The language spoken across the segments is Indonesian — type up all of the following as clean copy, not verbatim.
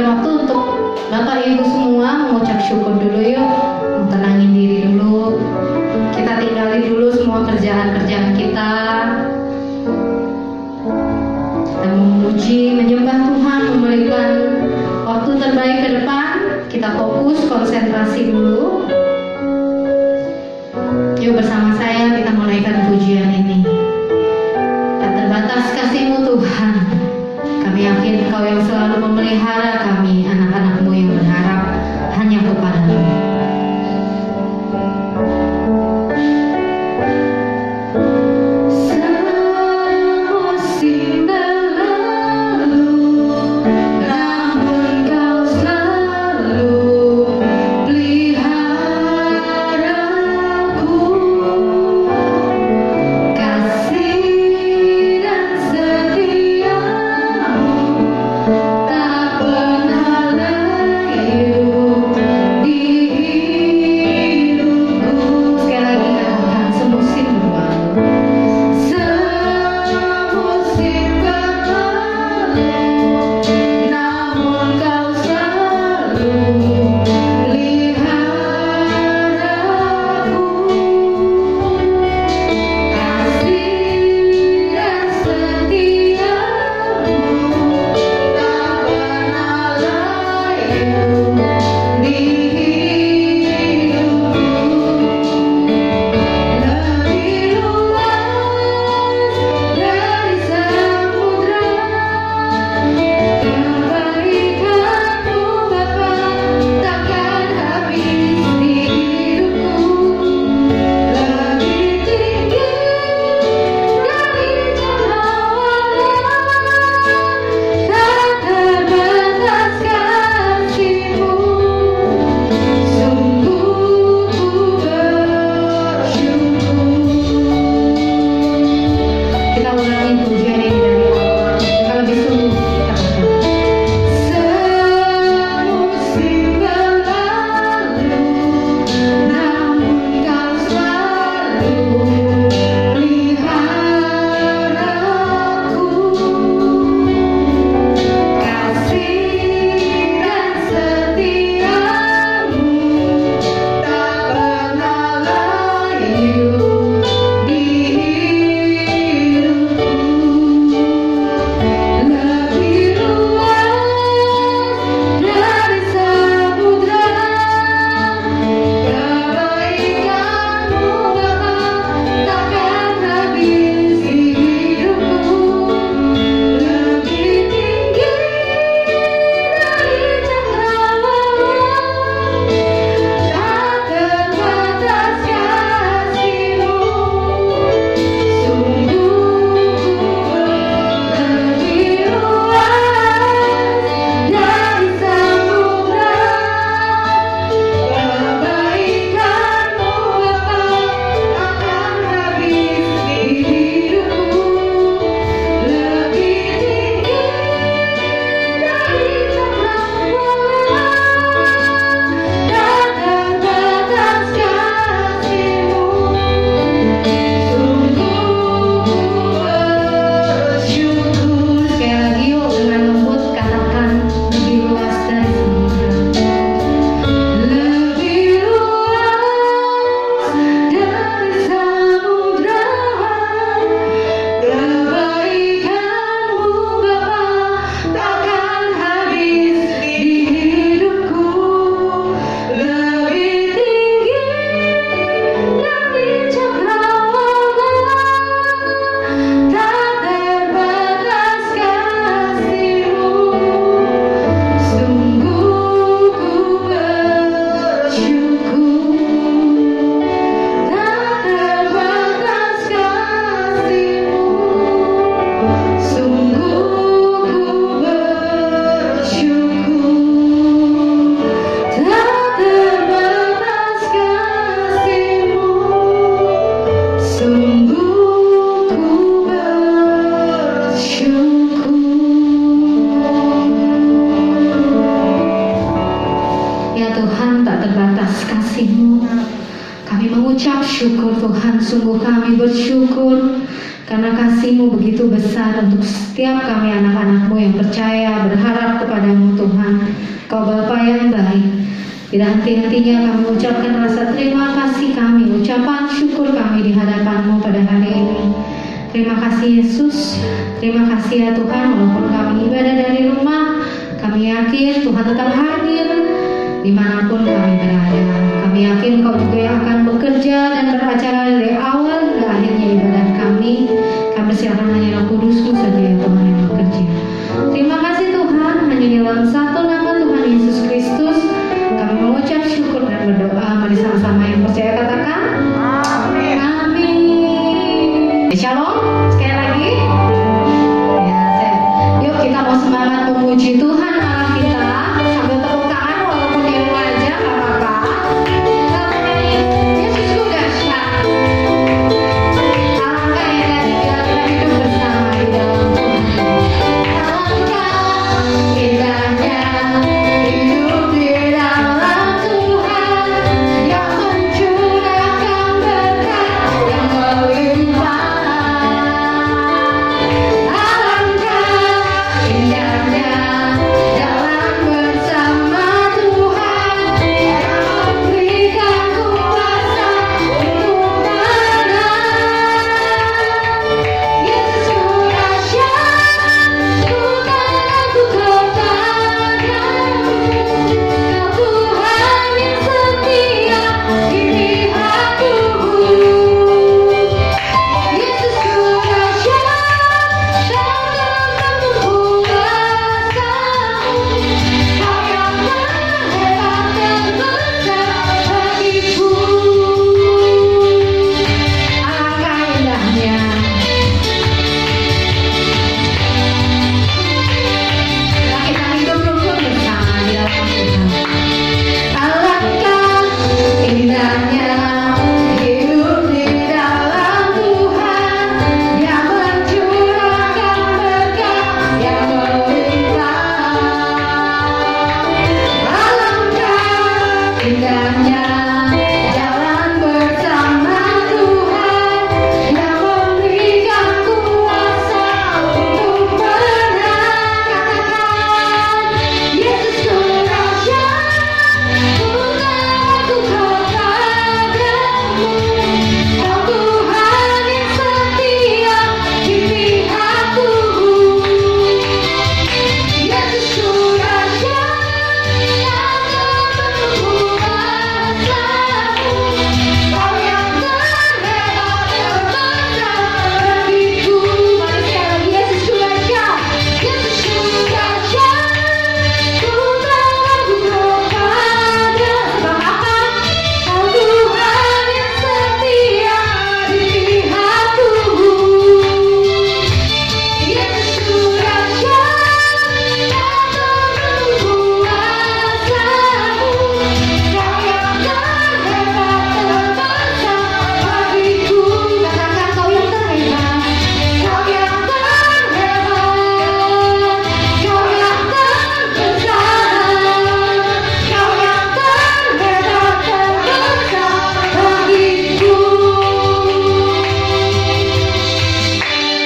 berikan waktu untuk Bapak Ibu semua mengucap syukur dulu yuk. Tenangin diri dulu. Kita tinggalin dulu semua kerjaan-kerjaan kita. Kita memuji, menyembah Tuhan, memberikan waktu terbaik ke depan. Kita fokus, konsentrasi dulu. Yuk bersama saya kita mulaikan pujian ini. Tak terbatas kasih-Mu Tuhan. Kami yakin Engkau yang selalu memelihara kami, anak-anak-Mu yang berharap hanya kepada-Mu. karena kasih-Mu begitu besar untuk setiap kami anak-anak-Mu yang percaya, berharap kepada-Mu Tuhan. Kau Bapa yang baik, tidak henti-hentinya kami ucapkan rasa terima kasih kami, ucapan syukur kami di hadapan-Mu pada hari ini. Terima kasih Yesus, terima kasih ya Tuhan, walaupun kami ibadah dari rumah, kami yakin Tuhan tetap hadir dimanapun kami berada. Kami yakin Kau juga yang akan bekerja dan beracara dari awal hingga akhirnya ibadah kami. Kami persilakan hanya Roh Kudus-Mu saja ya Tuhan yang bekerja. Terima kasih Tuhan, hanya di dalam satu nama Tuhan Yesus Kristus kami mengucap syukur dan berdoa. Mari sama-sama yang percaya katakan amin. Amin. Shalom. Sekali lagi ya, yuk kita mau semangat memuji Tuhan Allah kita sambil tepuk tangan, walaupun di rumah aja gak apa-apa. Yesus ku dahsyat. Alangkah indahnya kita hidup bersama di dalam Tuhan. Alangkah indahnya hidup di dalam Tuhan yang mencurahkan berkat yang melimpah.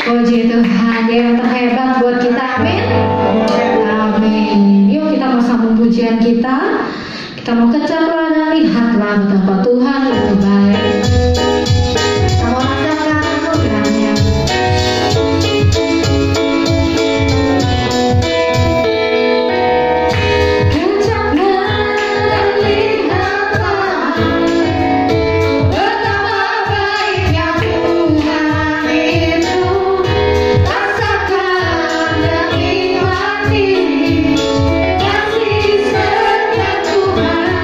Puji Tuhan, Dia yang terhebat buat kita, amin. Amin. Yuk kita mau sambung pujian kita. Kita mau kecaplah dan lihatlah betapa Tuhan itu baik. Kita mau rasakan anugerahnya. Kasih setia Tuhan.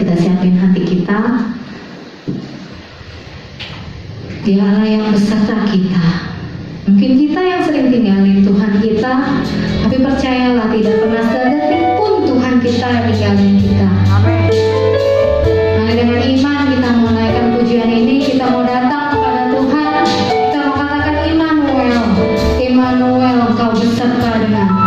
kita siapin hati kita. Dia Allah yang beserta kita. Mungkin kita yang sering tinggalin Tuhan kita, tapi percayalah tidak pernah sedetik pun Tuhan kita yang tinggalin kita. Amin. Mari dengan iman kita menaikkan pujian ini, kita mau datang kepada Tuhan, kita mau katakan Immanuel, Immanuel, Kau beserta dengan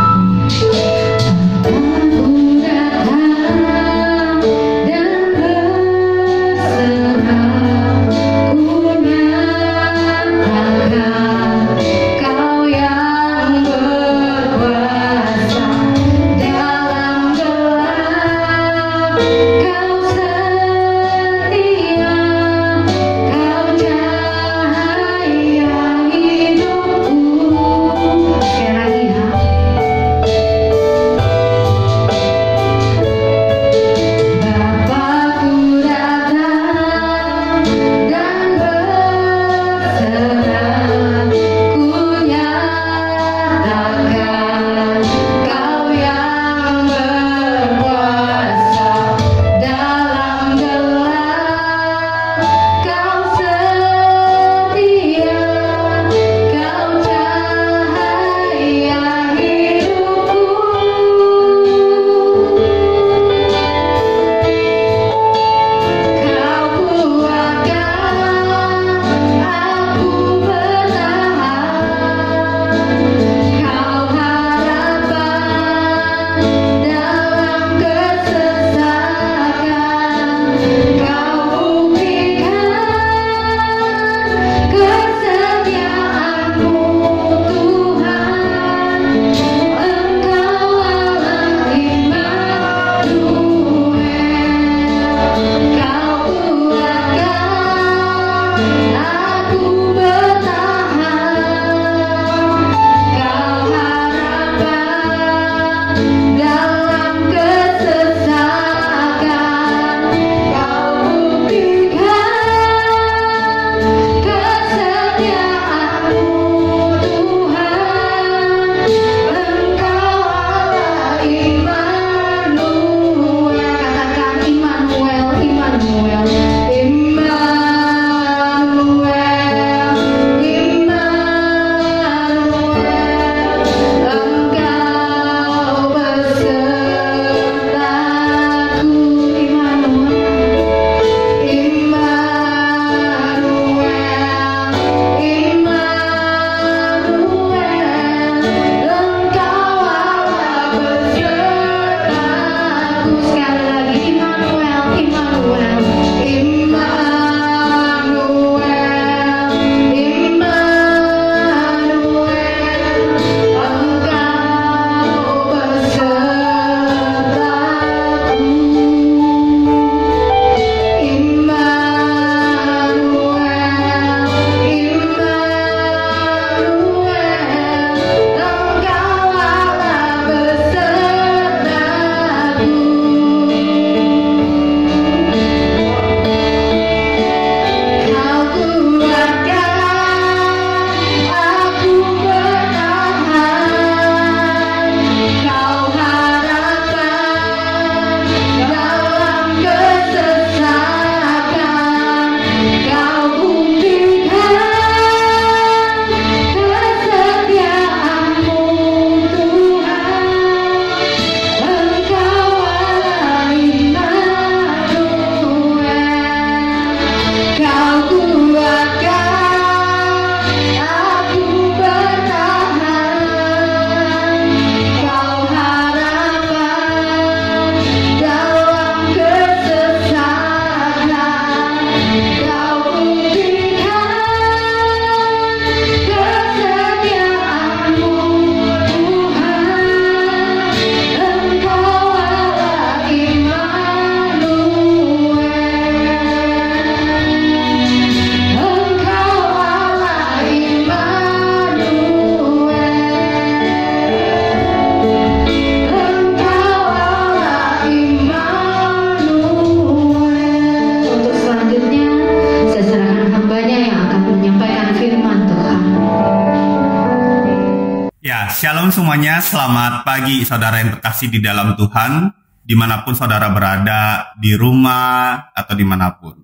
Shalom semuanya, selamat pagi saudara yang terkasih di dalam Tuhan. dimanapun saudara berada, di rumah, atau dimanapun.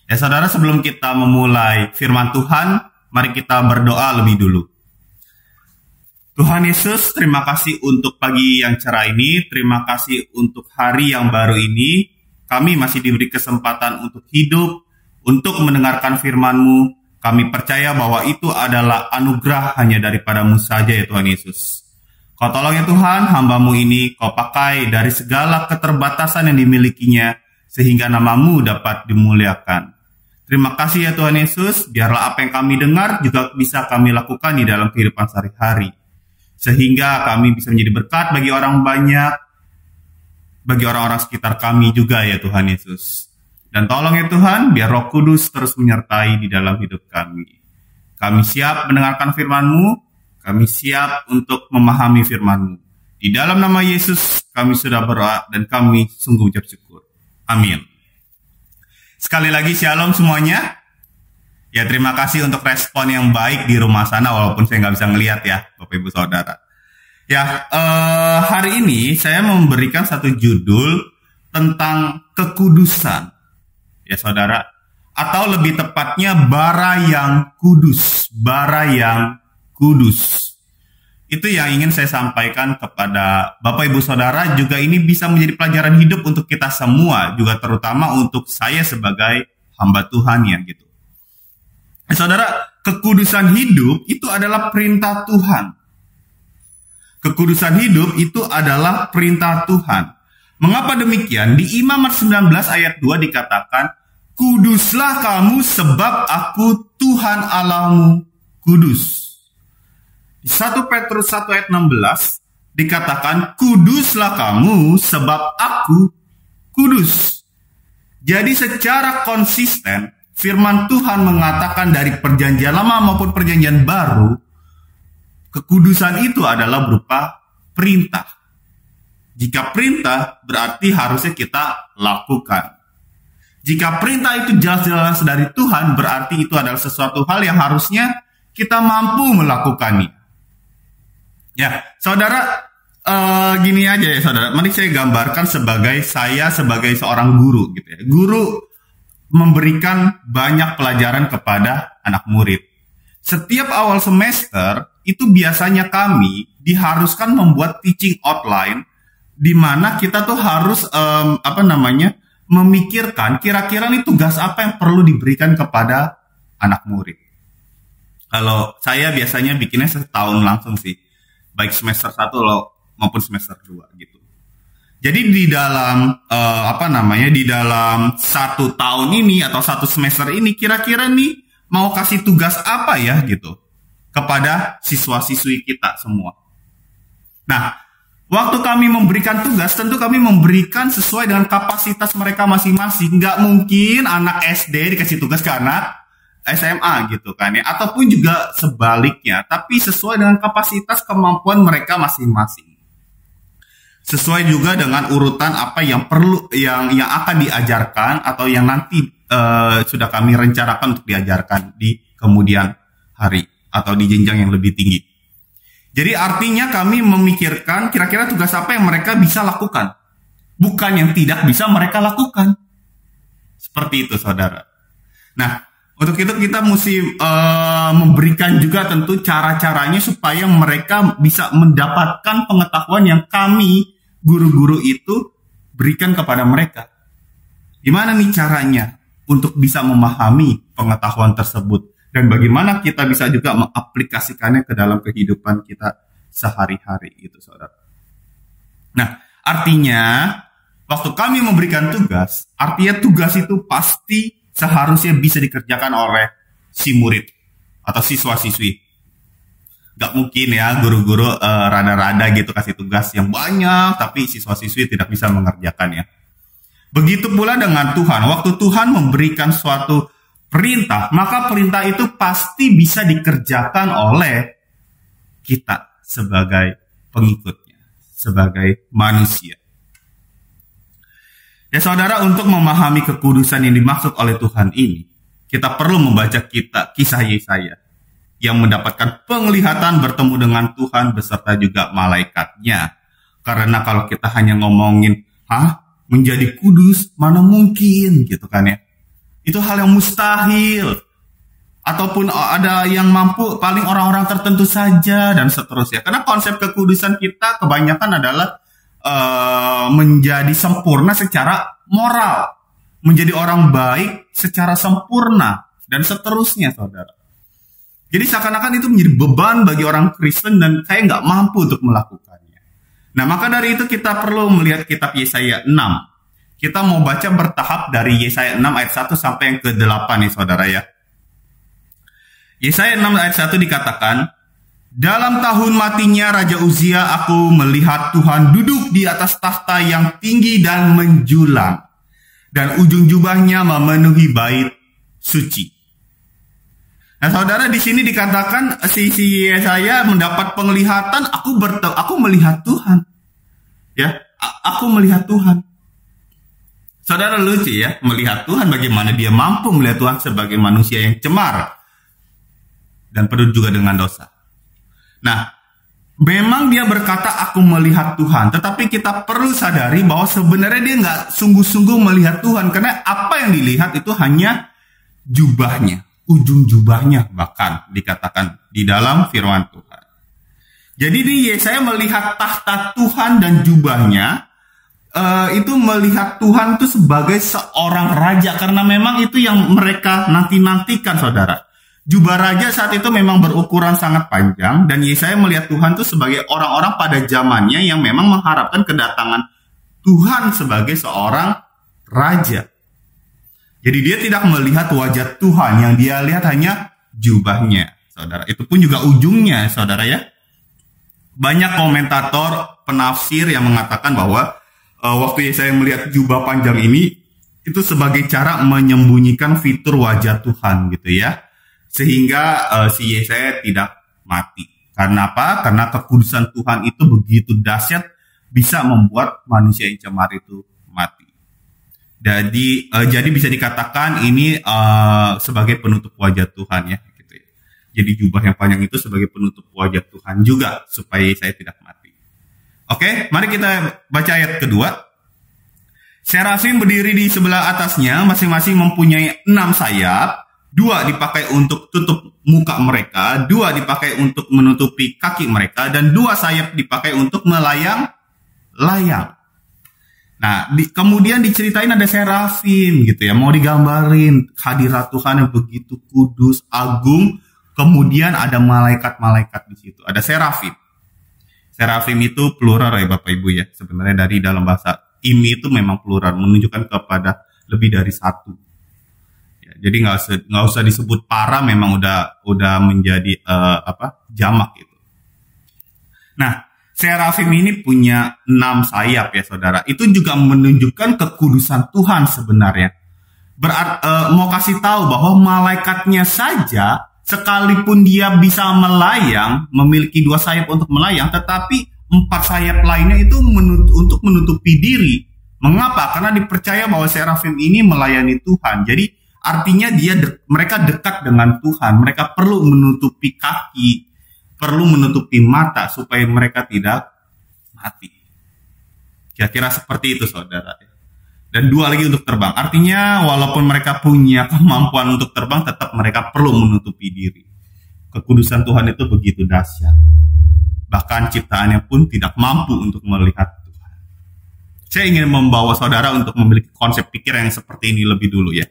Ya saudara, sebelum kita memulai firman Tuhan, mari kita berdoa lebih dulu. Tuhan Yesus, terima kasih untuk pagi yang cerah ini, terima kasih untuk hari yang baru ini. Kami masih diberi kesempatan untuk hidup, untuk mendengarkan firman-Mu. Kami percaya bahwa itu adalah anugerah hanya daripada-Mu saja ya Tuhan Yesus. Kau tolong ya Tuhan, hamba-Mu ini Kau pakai dari segala keterbatasan yang dimilikinya, sehingga nama-Mu dapat dimuliakan. Terima kasih ya Tuhan Yesus, biarlah apa yang kami dengar juga bisa kami lakukan di dalam kehidupan sehari-hari. Sehingga kami bisa menjadi berkat bagi orang banyak, bagi orang-orang sekitar kami juga ya Tuhan Yesus. Dan tolong ya Tuhan, biar Roh Kudus terus menyertai di dalam hidup kami. Kami siap mendengarkan firman-Mu, kami siap untuk memahami firman-Mu. Di dalam nama Yesus kami sudah berdoa dan kami sungguh ucap syukur. Amin. Sekali lagi shalom semuanya. Ya terima kasih untuk respon yang baik di rumah sana, walaupun saya nggak bisa ngelihat ya Bapak Ibu Saudara. Ya hari ini saya memberikan satu judul tentang kekudusan. Ya saudara, atau lebih tepatnya bara yang kudus, bara yang kudus. Itu yang ingin saya sampaikan kepada Bapak Ibu Saudara, juga ini bisa menjadi pelajaran hidup untuk kita semua, juga terutama untuk saya sebagai hamba Tuhan ya gitu. Saudara, kekudusan hidup itu adalah perintah Tuhan. Kekudusan hidup itu adalah perintah Tuhan. Mengapa demikian? Di Imamat 19 ayat 2 dikatakan, kuduslah kamu sebab aku Tuhan Allahmu kudus. Di 1 Petrus 1 ayat 16 dikatakan, kuduslah kamu sebab aku kudus. Jadi secara konsisten, firman Tuhan mengatakan dari perjanjian lama maupun perjanjian baru, kekudusan itu adalah berupa perintah. Jika perintah, berarti harusnya kita lakukan. Jika perintah itu jelas-jelas dari Tuhan, berarti itu adalah sesuatu hal yang harusnya kita mampu melakukannya. Ya, saudara, gini aja ya saudara. Mari saya gambarkan saya sebagai seorang guru gitu ya. Guru memberikan banyak pelajaran kepada anak murid. Setiap awal semester itu biasanya kami diharuskan membuat teaching outline, di mana kita tuh harus memikirkan kira-kira nih tugas apa yang perlu diberikan kepada anak murid. Kalau saya biasanya bikinnya setahun langsung sih, baik semester 1 maupun semester 2 gitu. Jadi di dalam di dalam 1 tahun ini atau 1 semester ini kira-kira nih mau kasih tugas apa ya gitu kepada siswa-siswi kita semua. Nah, waktu kami memberikan tugas, tentu kami memberikan sesuai dengan kapasitas mereka masing-masing. Nggak mungkin anak SD dikasih tugas ke anak SMA gitu kan ya. Ataupun juga sebaliknya. Tapi sesuai dengan kapasitas kemampuan mereka masing-masing. Sesuai juga dengan urutan apa yang perlu, yang akan diajarkan atau yang nanti sudah kami rencanakan untuk diajarkan di kemudian hari atau di jenjang yang lebih tinggi. Jadi artinya kami memikirkan kira-kira tugas apa yang mereka bisa lakukan. Bukan yang tidak bisa mereka lakukan. Seperti itu saudara. Nah, untuk itu kita mesti memberikan juga tentu cara-caranya supaya mereka bisa mendapatkan pengetahuan yang kami, guru-guru itu, berikan kepada mereka. Gimana nih caranya untuk bisa memahami pengetahuan tersebut? Dan bagaimana kita bisa juga mengaplikasikannya ke dalam kehidupan kita sehari-hari gitu saudara. Nah, artinya waktu kami memberikan tugas, artinya tugas itu pasti seharusnya bisa dikerjakan oleh si murid atau siswa-siswi. Gak mungkin ya guru-guru rada-rada gitu kasih tugas yang banyak, tapi siswa-siswi tidak bisa mengerjakannya. Begitu pula dengan Tuhan. Waktu Tuhan memberikan suatu perintah, maka perintah itu pasti bisa dikerjakan oleh kita sebagai pengikutnya, sebagai manusia. Ya saudara, untuk memahami kekudusan yang dimaksud oleh Tuhan ini, kita perlu membaca kisah Yesaya yang mendapatkan penglihatan bertemu dengan Tuhan beserta juga malaikatnya. Karena kalau kita hanya ngomongin Menjadi kudus? Mana mungkin gitu kan ya. Itu hal yang mustahil. Ataupun ada yang mampu paling orang-orang tertentu saja dan seterusnya. Karena konsep kekudusan kita kebanyakan adalah menjadi sempurna secara moral, menjadi orang baik secara sempurna dan seterusnya, saudara. Jadi seakan-akan itu menjadi beban bagi orang Kristen dan saya nggak mampu untuk melakukannya. Nah, maka dari itu kita perlu melihat kitab Yesaya 6. Kita mau baca bertahap dari Yesaya 6 ayat 1 sampai yang ke-8 nih, saudara ya. Yesaya 6 ayat 1 dikatakan, dalam tahun matinya Raja Uzia, aku melihat Tuhan duduk di atas tahta yang tinggi dan menjulang, dan ujung jubahnya memenuhi bait suci. Nah, saudara, di sini dikatakan si Yesaya mendapat penglihatan, aku melihat Tuhan. Ya, aku melihat Tuhan. Saudara, lucu ya, melihat Tuhan, bagaimana dia mampu melihat Tuhan sebagai manusia yang cemar dan penuh juga dengan dosa. Nah, memang dia berkata aku melihat Tuhan, tetapi kita perlu sadari bahwa sebenarnya dia nggak sungguh-sungguh melihat Tuhan, karena apa yang dilihat itu hanya jubahnya, ujung jubahnya bahkan dikatakan di dalam firman Tuhan. Jadi saya melihat tahta Tuhan dan jubahnya, itu melihat Tuhan itu sebagai seorang raja, karena memang itu yang mereka nanti-nantikan, saudara. Jubah raja saat itu memang berukuran sangat panjang, dan Yesaya melihat Tuhan itu sebagai orang-orang pada zamannya yang memang mengharapkan kedatangan Tuhan sebagai seorang raja. Jadi dia tidak melihat wajah Tuhan, yang dia lihat hanya jubahnya, saudara. Itu pun juga ujungnya, saudara ya. Banyak komentator penafsir yang mengatakan bahwa waktu Yesaya melihat jubah panjang ini, itu sebagai cara menyembunyikan fitur wajah Tuhan gitu ya. Sehingga si Yesaya tidak mati. Karena apa? Karena kekudusan Tuhan itu begitu dahsyat, bisa membuat manusia yang cemar itu mati. Jadi bisa dikatakan ini sebagai penutup wajah Tuhan ya. Gitu ya. Jadi jubah yang panjang itu sebagai penutup wajah Tuhan juga, supaya Yesaya tidak mati. Oke, mari kita baca ayat kedua. Serafim berdiri di sebelah atasnya, masing-masing mempunyai 6 sayap. 2 dipakai untuk tutup muka mereka, 2 dipakai untuk menutupi kaki mereka, dan 2 sayap dipakai untuk melayang-layang. Nah, kemudian diceritain ada serafim gitu ya, mau digambarin hadirat Tuhan yang begitu kudus, agung. Kemudian ada malaikat-malaikat di situ, ada serafim. Serafim itu plural ya Bapak Ibu ya, sebenarnya dari dalam bahasa ini itu memang plural, menunjukkan kepada lebih dari satu. Jadi nggak usah disebut para, memang udah menjadi jamak gitu. Nah, serafim ini punya 6 sayap ya saudara. Itu juga menunjukkan kekudusan Tuhan sebenarnya. Mau kasih tahu bahwa malaikatnya saja, sekalipun dia bisa melayang, memiliki 2 sayap untuk melayang, tetapi 4 sayap lainnya itu untuk menutupi diri. Mengapa? Karena dipercaya bahwa serafim ini melayani Tuhan. Jadi artinya mereka dekat dengan Tuhan. Mereka perlu menutupi kaki, perlu menutupi mata supaya mereka tidak mati. Kira-kira seperti itu saudara. Dan 2 lagi untuk terbang. Artinya walaupun mereka punya kemampuan untuk terbang, tetap mereka perlu menutupi diri. Kekudusan Tuhan itu begitu dahsyat. Bahkan ciptaannya pun tidak mampu untuk melihat Tuhan. Saya ingin membawa saudara untuk memiliki konsep pikiran yang seperti ini lebih dulu ya.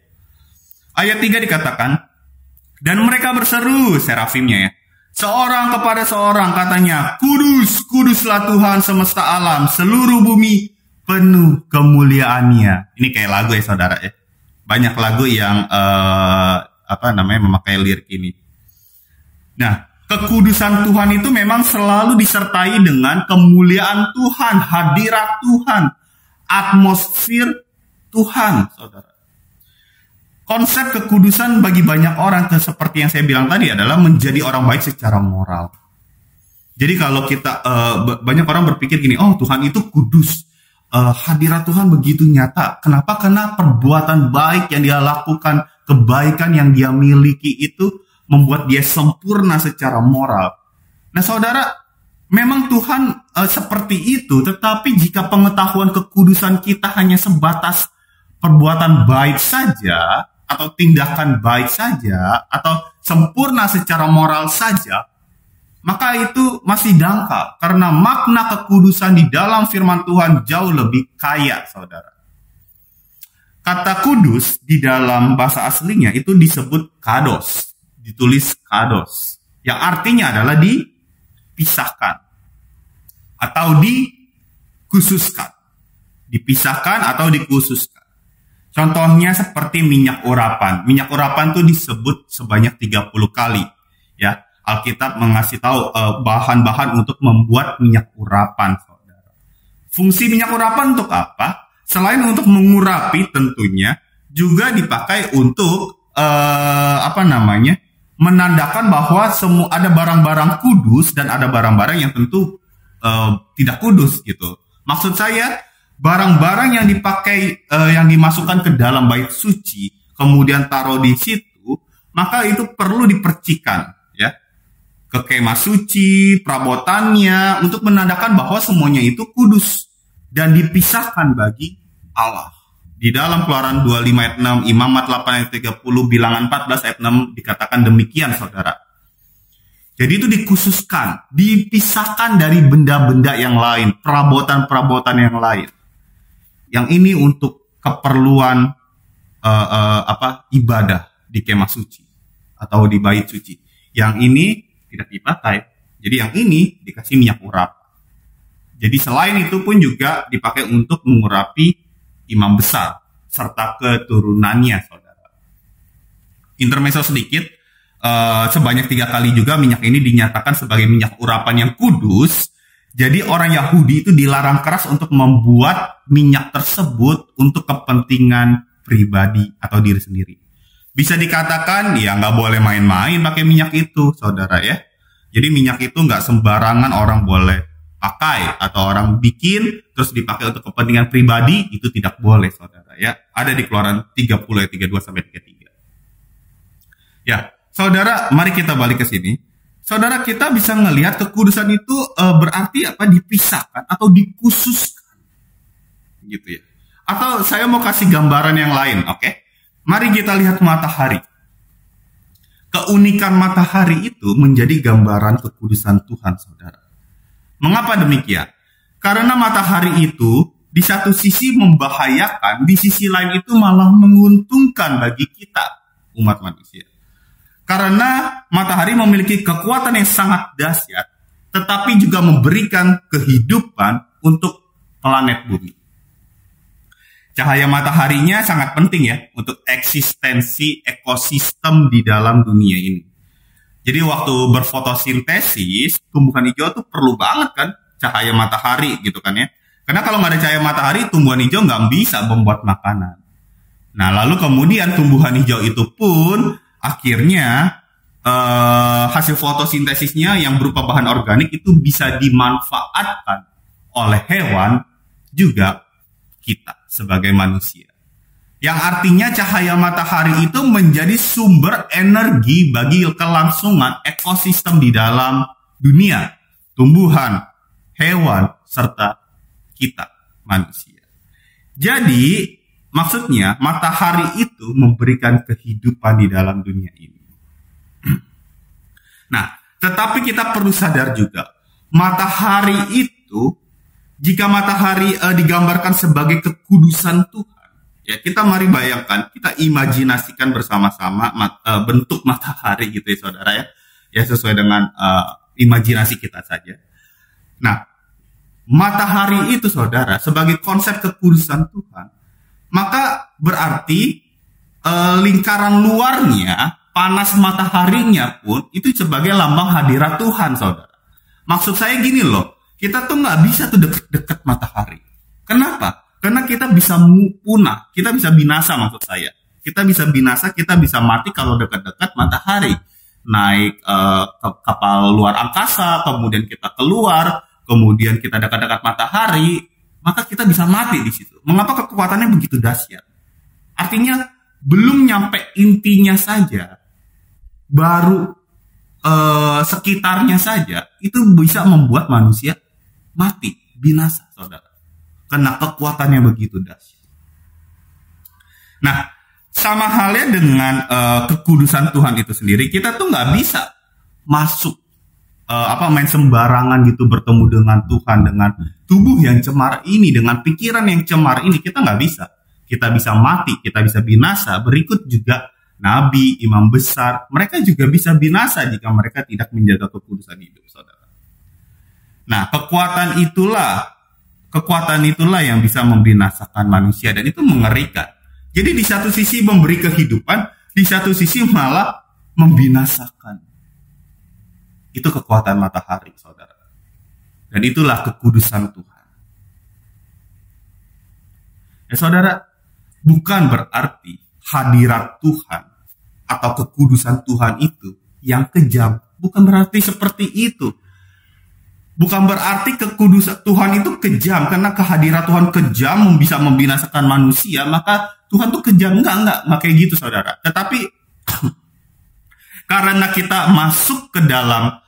Ayat 3 dikatakan, dan mereka berseru, serafimnya ya, seorang kepada seorang katanya, kudus, kuduslah Tuhan semesta alam, seluruh bumi penuh kemuliaannya. Ini kayak lagu ya saudara ya. Banyak lagu yang memakai lirik ini. Nah, kekudusan Tuhan itu memang selalu disertai dengan kemuliaan Tuhan, hadirat Tuhan, atmosfer Tuhan, saudara. Konsep kekudusan bagi banyak orang, seperti yang saya bilang tadi, adalah menjadi orang baik secara moral. Jadi kalau kita banyak orang berpikir gini, oh Tuhan itu kudus, hadirat Tuhan begitu nyata. Kenapa? Karena perbuatan baik yang dia lakukan, kebaikan yang dia miliki itu membuat dia sempurna secara moral. Nah saudara, Memang Tuhan seperti itu, tetapi jika pengetahuan kekudusan kita hanya sebatas perbuatan baik saja, atau tindakan baik saja, atau sempurna secara moral saja, maka itu masih dangkal. Karena makna kekudusan di dalam firman Tuhan jauh lebih kaya, saudara. Kata kudus di dalam bahasa aslinya itu disebut kados, ditulis kados, yang artinya adalah dipisahkan atau dikhususkan, dipisahkan atau dikhususkan. Contohnya seperti minyak urapan. Minyak urapan itu disebut sebanyak 30 kali. Ya, Alkitab mengasih tahu bahan-bahan untuk membuat minyak urapan, saudara. Fungsi minyak urapan untuk apa? Selain untuk mengurapi tentunya, juga dipakai untuk menandakan bahwa semua ada barang-barang kudus dan ada barang-barang yang tentu tidak kudus gitu. Maksud saya, barang-barang yang dipakai yang dimasukkan ke dalam bait suci kemudian taruh di situ, maka itu perlu dipercikan ya ke kemah suci, perabotannya, untuk menandakan bahwa semuanya itu kudus dan dipisahkan bagi Allah. Di dalam Keluaran 25 ayat 6, Imamat 8 ayat 30, Bilangan 14 ayat 6 dikatakan demikian, saudara. Jadi itu dikhususkan, dipisahkan dari benda-benda yang lain, perabotan-perabotan yang lain. Yang ini untuk keperluan ibadah di kemah suci atau di bait suci. Yang ini tidak dipakai. Jadi yang ini dikasih minyak urap. Jadi selain itu pun juga dipakai untuk mengurapi imam besar serta keturunannya, saudara. Intermezzo sedikit, sebanyak 3 kali juga minyak ini dinyatakan sebagai minyak urapan yang kudus. Jadi orang Yahudi itu dilarang keras untuk membuat minyak tersebut untuk kepentingan pribadi atau diri sendiri. Bisa dikatakan ya nggak boleh main-main pakai minyak itu, saudara ya. Jadi minyak itu nggak sembarangan orang boleh pakai atau orang bikin terus dipakai untuk kepentingan pribadi, itu tidak boleh, saudara ya. Ada di Keluaran 30 ayat 32 sampai 33. Ya, saudara, mari kita balik ke sini. Saudara, kita bisa ngelihat kekudusan itu berarti apa? Dipisahkan atau dikhususkan. Gitu ya. Atau saya mau kasih gambaran yang lain, oke? Mari kita lihat matahari. Keunikan matahari itu menjadi gambaran kekudusan Tuhan, saudara. Mengapa demikian? Karena matahari itu di satu sisi membahayakan, di sisi lain itu malah menguntungkan bagi kita, umat manusia. Karena matahari memiliki kekuatan yang sangat dahsyat, tetapi juga memberikan kehidupan untuk planet bumi. Cahaya mataharinya sangat penting ya untuk eksistensi ekosistem di dalam dunia ini. Jadi waktu berfotosintesis, tumbuhan hijau tuh perlu banget kan cahaya matahari gitu kan ya. Karena kalau nggak ada cahaya matahari, tumbuhan hijau nggak bisa membuat makanan. Nah lalu kemudian tumbuhan hijau itu pun akhirnya hasil fotosintesisnya yang berupa bahan organik itu bisa dimanfaatkan oleh hewan, juga kita sebagai manusia. Yang artinya cahaya matahari itu menjadi sumber energi bagi kelangsungan ekosistem di dalam dunia, tumbuhan, hewan, serta kita manusia. Jadi maksudnya matahari itu memberikan kehidupan di dalam dunia ini. Nah, tetapi kita perlu sadar juga, matahari itu, jika matahari digambarkan sebagai kekudusan Tuhan, ya kita mari bayangkan, kita imajinasikan bersama-sama bentuk matahari gitu ya saudara ya. Ya sesuai dengan imajinasi kita saja. Nah, matahari itu saudara sebagai konsep kekudusan Tuhan, maka berarti lingkaran luarnya, panas mataharinya pun itu sebagai lambang hadirat Tuhan, saudara. Maksud saya gini loh, kita tuh nggak bisa tuh deket-deket matahari. Kenapa? Karena kita bisa punah, kita bisa binasa maksud saya. Kita bisa binasa, kita bisa mati kalau dekat-dekat matahari. Naik kapal luar angkasa, kemudian kita keluar, kemudian kita dekat-dekat matahari, maka kita bisa mati di situ. Mengapa kekuatannya begitu dahsyat? Artinya belum nyampe intinya saja, baru sekitarnya saja itu bisa membuat manusia mati, binasa, saudara. Karena kekuatannya begitu dahsyat. Nah, sama halnya dengan kekudusan Tuhan itu sendiri, kita tuh nggak bisa masuk main sembarangan gitu bertemu dengan Tuhan, dengan tubuh yang cemar ini, dengan pikiran yang cemar ini. Kita nggak bisa. Kita bisa mati, kita bisa binasa. Berikut juga nabi, imam besar, mereka juga bisa binasa jika mereka tidak menjaga kekudusan hidup, saudara. Nah, kekuatan itulah yang bisa membinasakan manusia, dan itu mengerikan. Jadi di satu sisi memberi kehidupan, di satu sisi malah membinasakan. Itu kekuatan matahari, saudara. Dan itulah kekudusan Tuhan. Ya, saudara, bukan berarti hadirat Tuhan atau kekudusan Tuhan itu yang kejam. Bukan berarti seperti itu. Bukan berarti kekudusan Tuhan itu kejam, karena kehadiran Tuhan kejam bisa membinasakan manusia, maka Tuhan tuh kejam. Enggak kayak gitu, saudara. Tetapi karena kita masuk ke dalam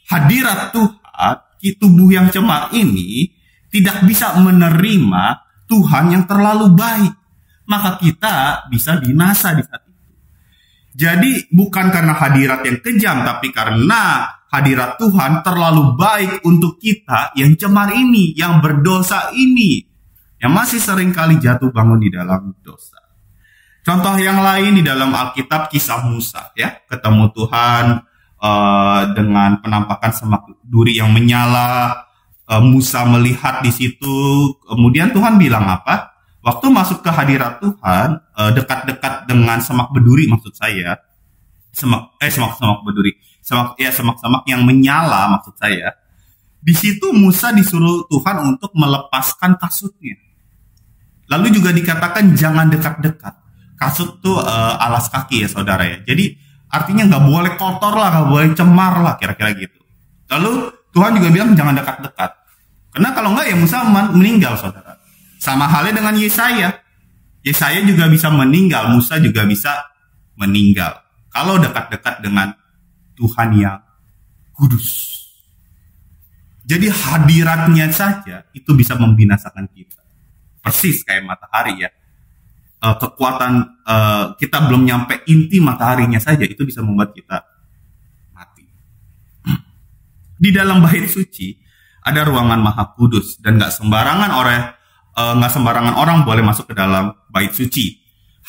hadirat Tuhan, tubuh yang cemar ini tidak bisa menerima Tuhan yang terlalu baik, maka kita bisa binasa di saat itu. Jadi bukan karena hadirat yang kejam, tapi karena hadirat Tuhan terlalu baik untuk kita yang cemar ini, yang berdosa ini, yang masih sering kali jatuh bangun di dalam dosa. Contoh yang lain di dalam Alkitab, kisah Musa, ya, ketemu Tuhan dengan penampakan semak duri yang menyala. Musa melihat di situ, kemudian Tuhan bilang apa? Waktu masuk ke hadirat Tuhan, dekat-dekat dengan semak berduri, maksud saya, semak berduri, semak yang menyala, maksud saya. Di situ Musa disuruh Tuhan untuk melepaskan kasutnya. Lalu juga dikatakan jangan dekat-dekat. Kasut tuh alas kaki, ya, saudara, ya. Jadi artinya nggak boleh kotor lah, nggak boleh cemar lah, kira-kira gitu. Lalu Tuhan juga bilang jangan dekat-dekat. Karena kalau enggak ya Musa meninggal, saudara. Sama halnya dengan Yesaya. Yesaya juga bisa meninggal, Musa juga bisa meninggal kalau dekat-dekat dengan Tuhan yang kudus. Jadi hadiratnya saja itu bisa membinasakan kita. Persis kayak matahari, ya. Kekuatan kita belum nyampe inti mataharinya saja itu bisa membuat kita mati. Di dalam bait suci ada ruangan maha kudus, dan nggak sembarangan orang boleh masuk ke dalam bait suci.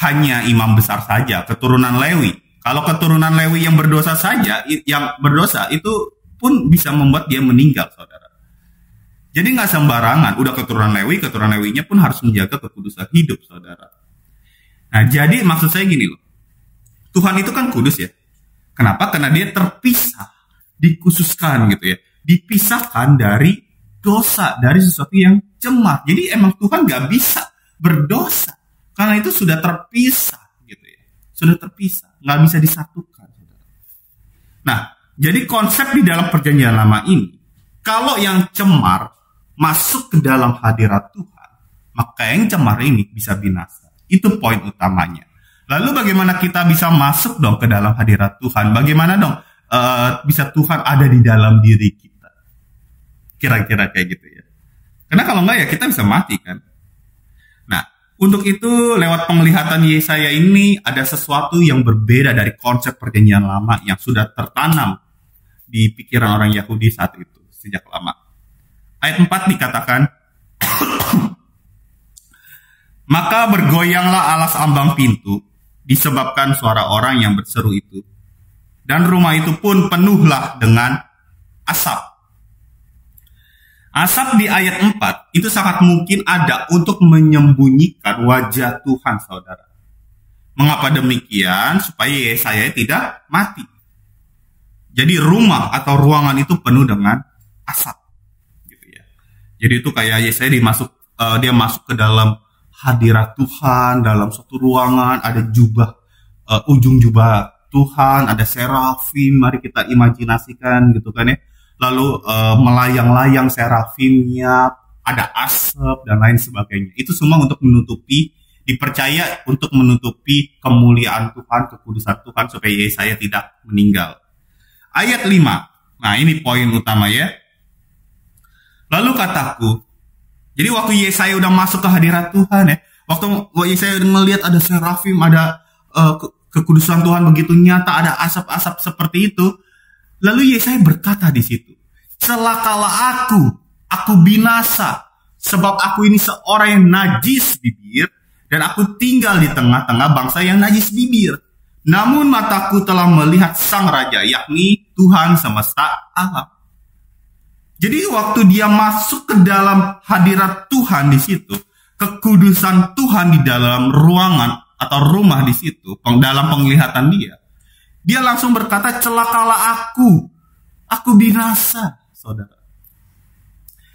Hanya imam besar saja, keturunan Lewi. Kalau keturunan Lewi yang berdosa saja, itu pun bisa membuat dia meninggal, saudara. Jadi nggak sembarangan. Udah keturunan Lewinya pun harus menjaga kekudusan hidup, saudara. Nah, jadi maksud saya gini loh. Tuhan itu kan kudus, ya. Kenapa? Karena dia terpisah, dikhususkan gitu, ya. Dipisahkan dari dosa, dari sesuatu yang cemar. Jadi emang Tuhan gak bisa berdosa, karena itu sudah terpisah gitu, ya. Sudah terpisah, gak bisa disatukan. Nah, jadi konsep di dalam perjanjian lama ini, kalau yang cemar masuk ke dalam hadirat Tuhan, maka yang cemar ini bisa binasa. Itu poin utamanya. Lalu bagaimana kita bisa masuk dong ke dalam hadirat Tuhan? Bagaimana dong bisa Tuhan ada di dalam diri kita? Kira-kira kayak gitu, ya. Karena kalau enggak ya kita bisa mati, kan. Nah, untuk itu lewat penglihatan Yesaya ini ada sesuatu yang berbeda dari konsep perjanjian lama yang sudah tertanam di pikiran orang Yahudi saat itu, sejak lama. Ayat 4 dikatakan, maka bergoyanglah alas ambang pintu disebabkan suara orang yang berseru itu, dan rumah itu pun penuhlah dengan asap. Asap di ayat 4 itu sangat mungkin ada untuk menyembunyikan wajah Tuhan, saudara. Mengapa demikian? Supaya Yesaya tidak mati. Jadi rumah atau ruangan itu penuh dengan asap, gitu, ya. Jadi itu kayak Yesaya dia masuk ke dalam hadirat Tuhan, dalam suatu ruangan, ada ujung jubah Tuhan, ada serafim, mari kita imajinasikan gitu kan, ya. Lalu melayang-layang serafimnya, ada asap dan lain sebagainya. Itu semua untuk menutupi dipercaya untuk menutupi kemuliaan Tuhan, kekudusan Tuhan supaya Yesaya tidak meninggal. Ayat 5. Nah, ini poin utama ya. Lalu kataku, jadi waktu Yesaya udah masuk ke hadirat Tuhan ya, waktu Yesaya melihat ada serafim, ada kekudusan Tuhan begitu nyata, ada asap-asap seperti itu. Lalu Yesaya berkata di situ, celakalah aku binasa, sebab aku ini seorang yang najis bibir, dan aku tinggal di tengah-tengah bangsa yang najis bibir. Namun mataku telah melihat Sang Raja, yakni Tuhan semesta alam. Jadi waktu dia masuk ke dalam hadirat Tuhan di situ, kekudusan Tuhan di dalam ruangan atau rumah di situ, dalam penglihatan dia langsung berkata, celakalah aku binasa, saudara.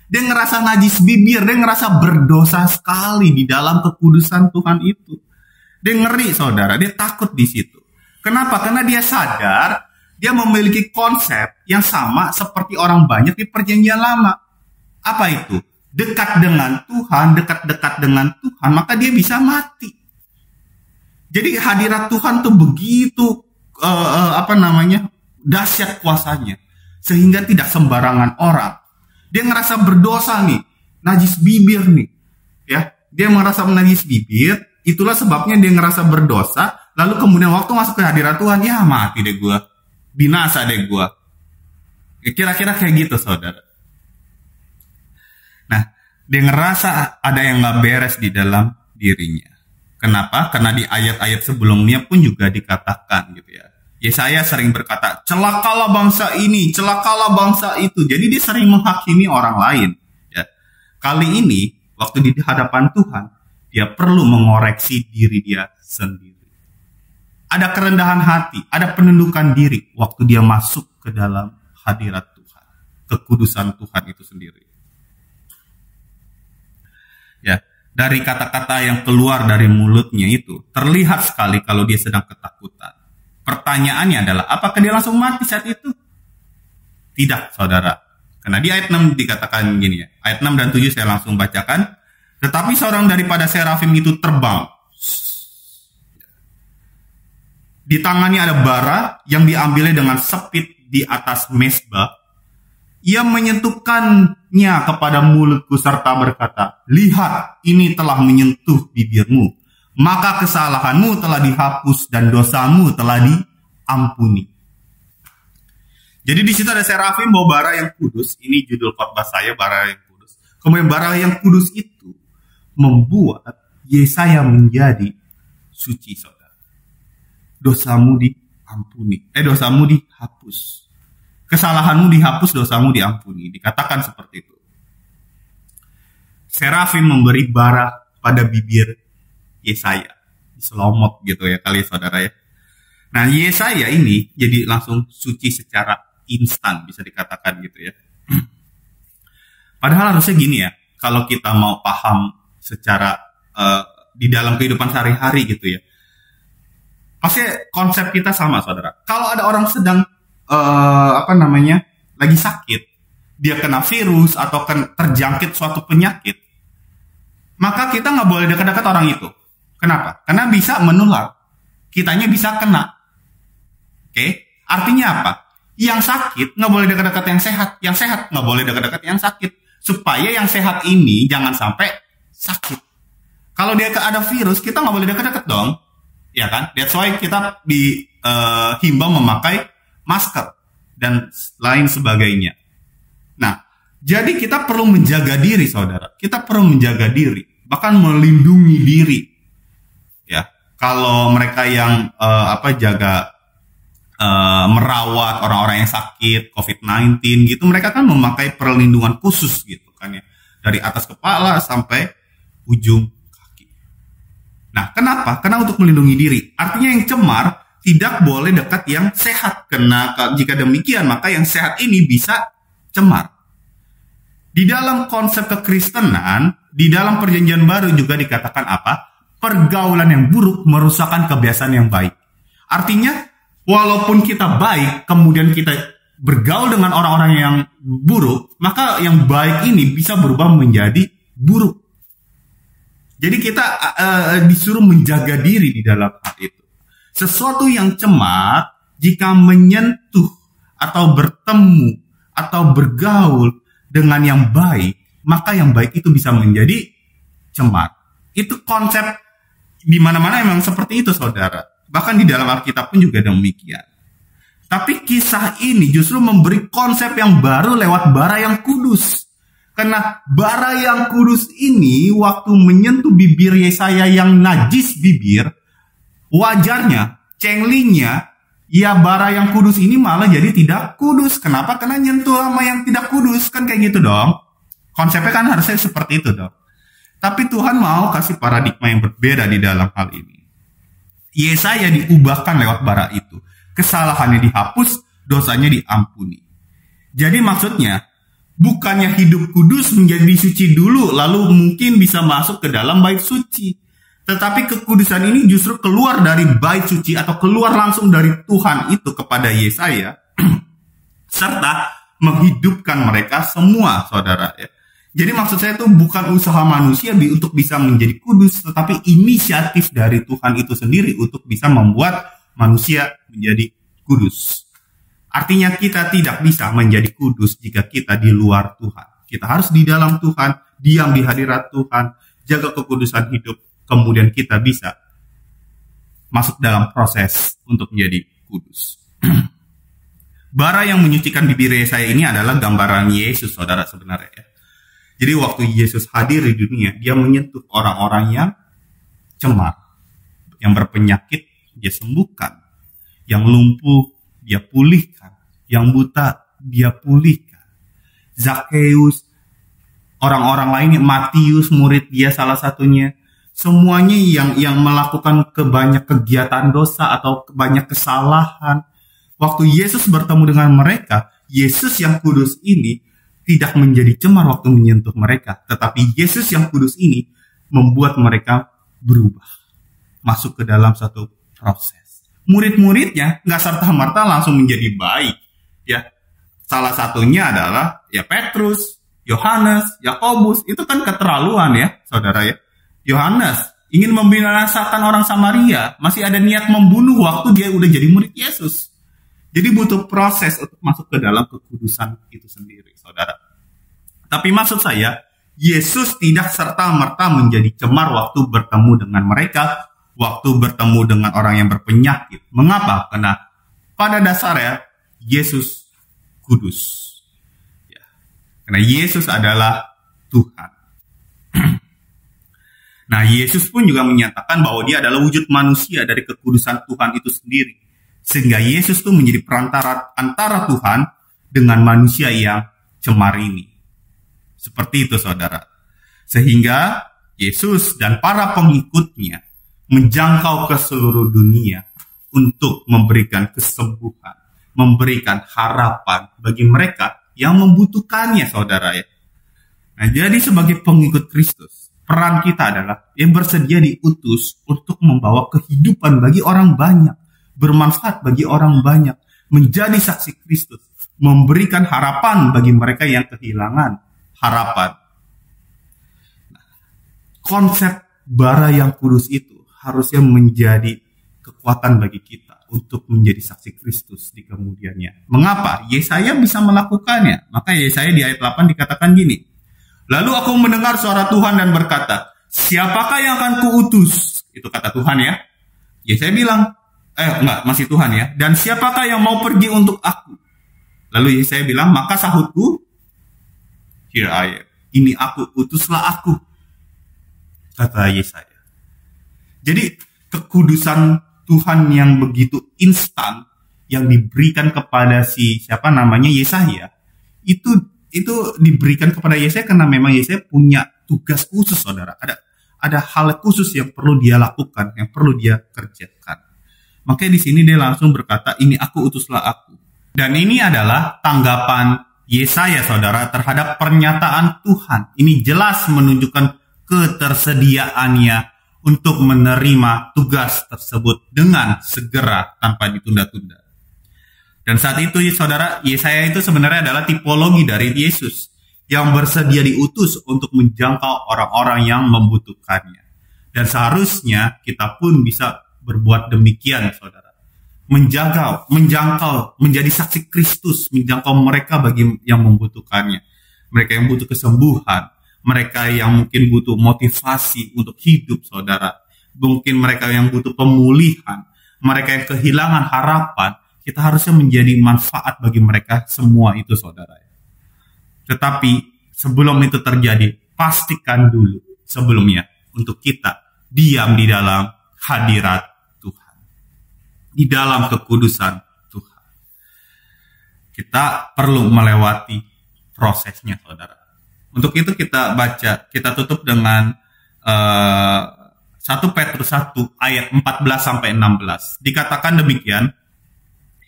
Dia ngerasa najis bibir, dia ngerasa berdosa sekali di dalam kekudusan Tuhan itu. Dia ngeri, saudara, dia takut di situ. Kenapa? Karena dia sadar dia memiliki konsep yang sama seperti orang banyak di Perjanjian Lama. Apa itu? Dekat dengan Tuhan, dekat-dekat dengan Tuhan, maka dia bisa mati. Jadi hadirat Tuhan tuh begitu dahsyat kuasanya, sehingga tidak sembarangan orang. Dia ngerasa berdosa nih, najis bibir nih, ya. Dia merasa najis bibir, itulah sebabnya dia ngerasa berdosa. Lalu kemudian waktu masuk ke hadirat Tuhan, ya mati deh gue, binasa deh gue. Kira-kira kayak gitu, saudara. Nah, dia ngerasa ada yang gak beres di dalam dirinya. Kenapa? Karena di ayat-ayat sebelumnya pun juga dikatakan gitu ya. Yesaya sering berkata, celakalah bangsa ini, celakalah bangsa itu. Jadi dia sering menghakimi orang lain. Ya. Kali ini, waktu di hadapan Tuhan, dia perlu mengoreksi diri dia sendiri. Ada kerendahan hati, ada penundukan diri waktu dia masuk ke dalam hadirat Tuhan. Kekudusan Tuhan itu sendiri. Ya, dari kata-kata yang keluar dari mulutnya itu, terlihat sekali kalau dia sedang ketakutan. Pertanyaannya adalah, apakah dia langsung mati saat itu? Tidak, saudara. Karena di ayat 6 dikatakan gini ya. Ayat 6 dan 7 saya langsung bacakan. Tetapi seorang daripada serafim itu terbang. Di tangannya ada bara yang diambilnya dengan sepit di atas mezbah. Ia menyentuhkannya kepada mulutku serta berkata, lihat, ini telah menyentuh bibirmu. Maka kesalahanmu telah dihapus dan dosamu telah diampuni. Jadi di situ ada serafim bawa bara yang kudus. Ini judul khotbah saya, bara yang kudus. Kemudian bara yang kudus itu membuat Yesaya menjadi suci, saudara. Dosamu diampuni. Dosamu dihapus. Kesalahanmu dihapus, dosamu diampuni. Dikatakan seperti itu. Serafim memberi bara pada bibir Yesaya. Selomot gitu ya kali saudara ya. Nah, Yesaya ini jadi langsung suci secara instan, bisa dikatakan gitu ya. Padahal harusnya gini ya, kalau kita mau paham secara di dalam kehidupan sehari-hari gitu ya. Pasti konsep kita sama, saudara. Kalau ada orang sedang lagi sakit, dia kena virus atau terjangkit suatu penyakit, maka kita nggak boleh dekat-dekat orang itu. Kenapa? Karena bisa menular. Kitanya bisa kena. Oke? Artinya apa? Yang sakit nggak boleh dekat-dekat yang sehat. Yang sehat nggak boleh dekat-dekat yang sakit. Supaya yang sehat ini jangan sampai sakit. Kalau dia ada virus, kita nggak boleh dekat-dekat dong. Ya kan? That's why kita dihimbau memakai masker dan lain sebagainya. Nah, jadi kita perlu menjaga diri, saudara. Kita perlu menjaga diri, bahkan melindungi diri. Ya, kalau mereka yang merawat orang-orang yang sakit COVID-19 gitu, mereka kan memakai perlindungan khusus gitu kan ya, dari atas kepala sampai ujung. Nah, kenapa? Karena untuk melindungi diri. Artinya yang cemar tidak boleh dekat yang sehat. Karena jika demikian, maka yang sehat ini bisa cemar. Di dalam konsep kekristenan, di dalam Perjanjian Baru juga dikatakan apa? Pergaulan yang buruk merusakkan kebiasaan yang baik. Artinya, walaupun kita baik, kemudian kita bergaul dengan orang-orang yang buruk, maka yang baik ini bisa berubah menjadi buruk. Jadi kita disuruh menjaga diri di dalam hal itu. Sesuatu yang cemar jika menyentuh atau bertemu atau bergaul dengan yang baik, maka yang baik itu bisa menjadi cemar. Itu konsep di mana-mana memang seperti itu, saudara. Bahkan di dalam Alkitab pun juga demikian. Tapi kisah ini justru memberi konsep yang baru lewat bara yang kudus. Karena bara yang kudus ini waktu menyentuh bibir Yesaya yang najis bibir, wajarnya, cenglingnya, ya bara yang kudus ini malah jadi tidak kudus. Kenapa? Karena nyentuh sama yang tidak kudus. Kan kayak gitu dong. Konsepnya kan harusnya seperti itu dong. Tapi Tuhan mau kasih paradigma yang berbeda di dalam hal ini. Yesaya diubahkan lewat bara itu. Kesalahannya dihapus, dosanya diampuni. Jadi maksudnya, bukannya hidup kudus menjadi suci dulu, lalu mungkin bisa masuk ke dalam bait suci. Tetapi kekudusan ini justru keluar dari bait suci atau keluar langsung dari Tuhan itu kepada Yesaya. Serta menghidupkan mereka semua, saudara. Ya. Jadi maksud saya itu bukan usaha manusia untuk bisa menjadi kudus, tetapi inisiatif dari Tuhan itu sendiri untuk bisa membuat manusia menjadi kudus. Artinya kita tidak bisa menjadi kudus jika kita di luar Tuhan. Kita harus di dalam Tuhan, diam di hadirat Tuhan, jaga kekudusan hidup, kemudian kita bisa masuk dalam proses untuk menjadi kudus. Bara yang menyucikan bibir Yesaya ini adalah gambaran Yesus, saudara, sebenarnya ya. Jadi waktu Yesus hadir di dunia, dia menyentuh orang-orang yang cemar, yang berpenyakit, dia sembuhkan, yang lumpuh, dia pulihkan, yang buta, dia pulihkan. Zakheus, orang-orang lainnya, Matius, murid dia salah satunya, semuanya yang melakukan banyak kegiatan dosa atau banyak kesalahan. Waktu Yesus bertemu dengan mereka, Yesus yang kudus ini tidak menjadi cemar waktu menyentuh mereka, tetapi Yesus yang kudus ini membuat mereka berubah, masuk ke dalam satu proses. Murid-muridnya nggak serta-merta langsung menjadi baik, ya. Salah satunya adalah ya Petrus, Yohanes, Yakobus. Itu kan keterlaluan ya, saudara ya. Yohanes ingin membinasakan orang Samaria, masih ada niat membunuh waktu dia udah jadi murid Yesus. Jadi butuh proses untuk masuk ke dalam kekudusan itu sendiri, saudara. Tapi maksud saya, Yesus tidak serta-merta menjadi cemar waktu bertemu dengan mereka, waktu bertemu dengan orang yang berpenyakit. Mengapa? Karena pada dasarnya Yesus kudus. Ya. Karena Yesus adalah Tuhan. Nah, Yesus pun juga menyatakan bahwa dia adalah wujud manusia dari kekudusan Tuhan itu sendiri. Sehingga Yesus itu menjadi perantara antara Tuhan dengan manusia yang cemar ini. Seperti itu, saudara. Sehingga Yesus dan para pengikutnya menjangkau ke seluruh dunia untuk memberikan kesembuhan, memberikan harapan bagi mereka yang membutuhkannya, saudara ya. Nah, jadi sebagai pengikut Kristus, peran kita adalah yang bersedia diutus untuk membawa kehidupan bagi orang banyak, bermanfaat bagi orang banyak, menjadi saksi Kristus, memberikan harapan bagi mereka yang kehilangan harapan. Nah, konsep bara yang kudus itu harusnya menjadi kekuatan bagi kita untuk menjadi saksi Kristus di kemudiannya. Mengapa? Yesaya bisa melakukannya. Maka Yesaya di ayat 8 dikatakan gini, lalu aku mendengar suara Tuhan dan berkata, siapakah yang akan kuutus? Itu kata Tuhan ya. Yesaya bilang, masih Tuhan ya. Dan siapakah yang mau pergi untuk aku? Lalu Yesaya bilang, maka sahutku, here I am. Ini aku, utuslah aku. Kata Yesaya. Jadi kekudusan Tuhan yang begitu instan yang diberikan kepada Yesaya, itu diberikan kepada Yesaya karena memang Yesaya punya tugas khusus, saudara. Ada hal khusus yang perlu dia lakukan, yang perlu dia kerjakan. Makanya di sini dia langsung berkata, ini aku, utuslah aku. Dan ini adalah tanggapan Yesaya, saudara, terhadap pernyataan Tuhan. Ini jelas menunjukkan ketersediaannya untuk menerima tugas tersebut dengan segera tanpa ditunda-tunda. Dan saat itu, saudara, Yesaya itu sebenarnya adalah tipologi dari Yesus yang bersedia diutus untuk menjangkau orang-orang yang membutuhkannya. Dan seharusnya kita pun bisa berbuat demikian, saudara. Menjangkau, menjadi saksi Kristus, menjangkau mereka bagi yang membutuhkannya. Mereka yang butuh kesembuhan, mereka yang mungkin butuh motivasi untuk hidup, saudara. Mungkin mereka yang butuh pemulihan, mereka yang kehilangan harapan. Kita harusnya menjadi manfaat bagi mereka semua itu, saudara. Tetapi sebelum itu terjadi, pastikan dulu sebelumnya untuk kita diam di dalam hadirat Tuhan, di dalam kekudusan Tuhan. Kita perlu melewati prosesnya, saudara. Untuk itu kita baca, kita tutup dengan 1 Petrus 1 ayat 14-16. Dikatakan demikian,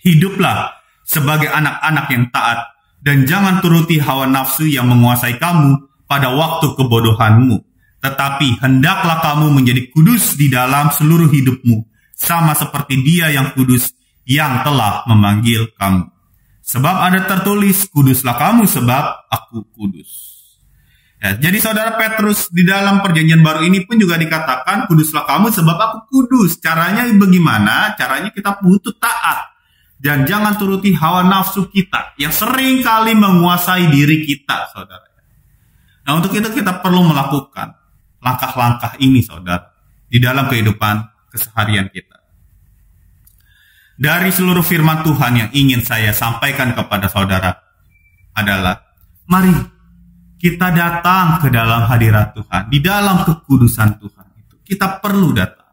hiduplah sebagai anak-anak yang taat, dan jangan turuti hawa nafsu yang menguasai kamu pada waktu kebodohanmu. Tetapi hendaklah kamu menjadi kudus di dalam seluruh hidupmu, sama seperti Dia yang kudus yang telah memanggil kamu. Sebab ada tertulis, kuduslah kamu sebab aku kudus. Ya, jadi saudara, Petrus di dalam perjanjian baru ini pun juga dikatakan, kuduslah kamu sebab aku kudus. Caranya bagaimana? Caranya kita butuh taat. Dan jangan turuti hawa nafsu kita yang sering kali menguasai diri kita, saudara. Nah, untuk itu kita perlu melakukan langkah-langkah ini, saudara, di dalam kehidupan keseharian kita. Dari seluruh firman Tuhan yang ingin saya sampaikan kepada saudara adalah, mari kita datang ke dalam hadirat Tuhan, di dalam kekudusan Tuhan itu. Kita perlu datang.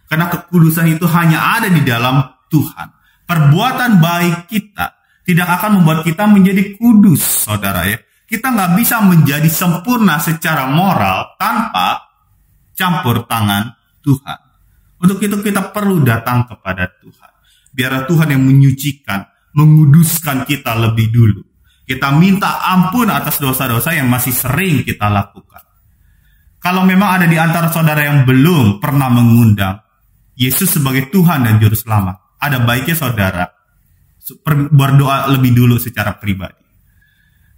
Karena kekudusan itu hanya ada di dalam Tuhan. Perbuatan baik kita tidak akan membuat kita menjadi kudus, saudara ya. Kita nggak bisa menjadi sempurna secara moral tanpa campur tangan Tuhan. Untuk itu kita perlu datang kepada Tuhan. Biar Tuhan yang menyucikan, menguduskan kita lebih dulu. Kita minta ampun atas dosa-dosa yang masih sering kita lakukan. Kalau memang ada di antara saudara yang belum pernah mengundang Yesus sebagai Tuhan dan Juru Selamat, ada baiknya saudara berdoa lebih dulu secara pribadi.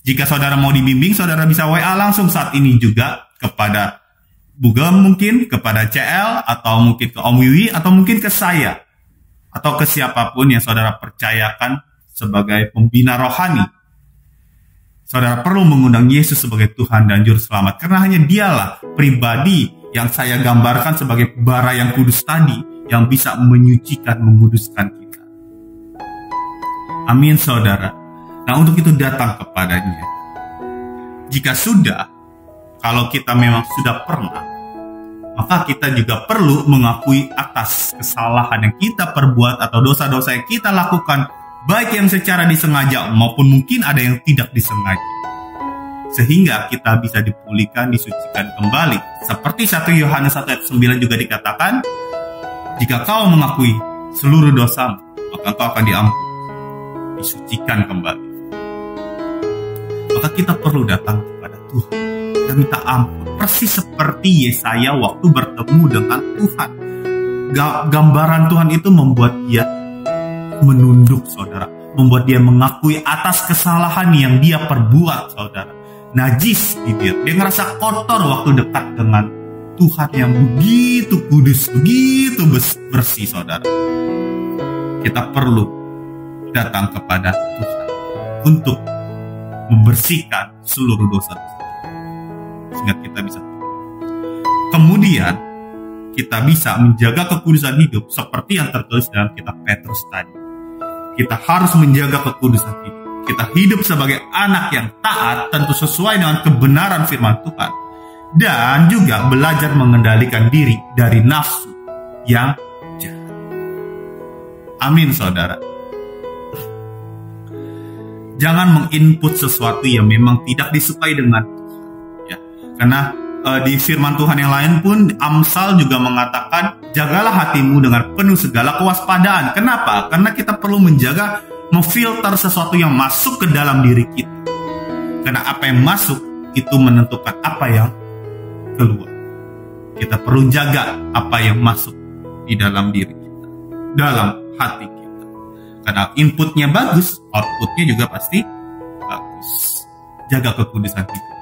Jika saudara mau dibimbing, saudara bisa WA langsung saat ini juga kepada Google, mungkin kepada CL, atau mungkin ke Om Wiwi, atau mungkin ke saya, atau ke siapapun yang saudara percayakan sebagai pembina rohani. Saudara perlu mengundang Yesus sebagai Tuhan dan Juru Selamat, karena hanya Dialah pribadi yang saya gambarkan sebagai bara yang kudus tadi, yang bisa menyucikan, menguduskan kita. Amin, saudara. Nah, untuk itu datang kepadanya. Jika sudah, kalau kita memang sudah pernah, maka kita juga perlu mengakui atas kesalahan yang kita perbuat atau dosa-dosa yang kita lakukan, baik yang secara disengaja maupun mungkin ada yang tidak disengaja. Sehingga kita bisa dipulihkan, disucikan kembali. Seperti 1 Yohanes 1 ayat 9 juga dikatakan, jika kau mengakui seluruh dosamu, maka kau akan diampuni, disucikan kembali. Maka kita perlu datang kepada Tuhan dan minta ampun. Persis seperti Yesaya waktu bertemu dengan Tuhan. Gambaran Tuhan itu membuat dia menunduk, saudara. Membuat dia mengakui atas kesalahan yang dia perbuat, saudara. Najis di dia. Dia ngerasa kotor waktu dekat dengan Tuhan yang begitu kudus, begitu bersih, saudara. Kita perlu datang kepada Tuhan untuk membersihkan seluruh dosa-dosa sehingga kita bisa. Kemudian kita bisa menjaga kekudusan hidup seperti yang tertulis dalam kitab Petrus tadi. Kita harus menjaga kekudusan hidup. Kita hidup sebagai anak yang taat, tentu sesuai dengan kebenaran firman Tuhan. Dan juga belajar mengendalikan diri dari nafsu yang jahat. Amin, saudara. Jangan menginput sesuatu yang memang tidak disukai dengan Tuhan. Ya. Karena di firman Tuhan yang lain pun, Amsal juga mengatakan, jagalah hatimu dengan penuh segala kewaspadaan. Kenapa? Karena kita perlu menjaga, memfilter sesuatu yang masuk ke dalam diri kita. Karena apa yang masuk itu menentukan apa yang keluar. Kita perlu jaga apa yang masuk di dalam diri kita, dalam hati kita. Karena inputnya bagus, outputnya juga pasti bagus. Jaga kekudusan kita.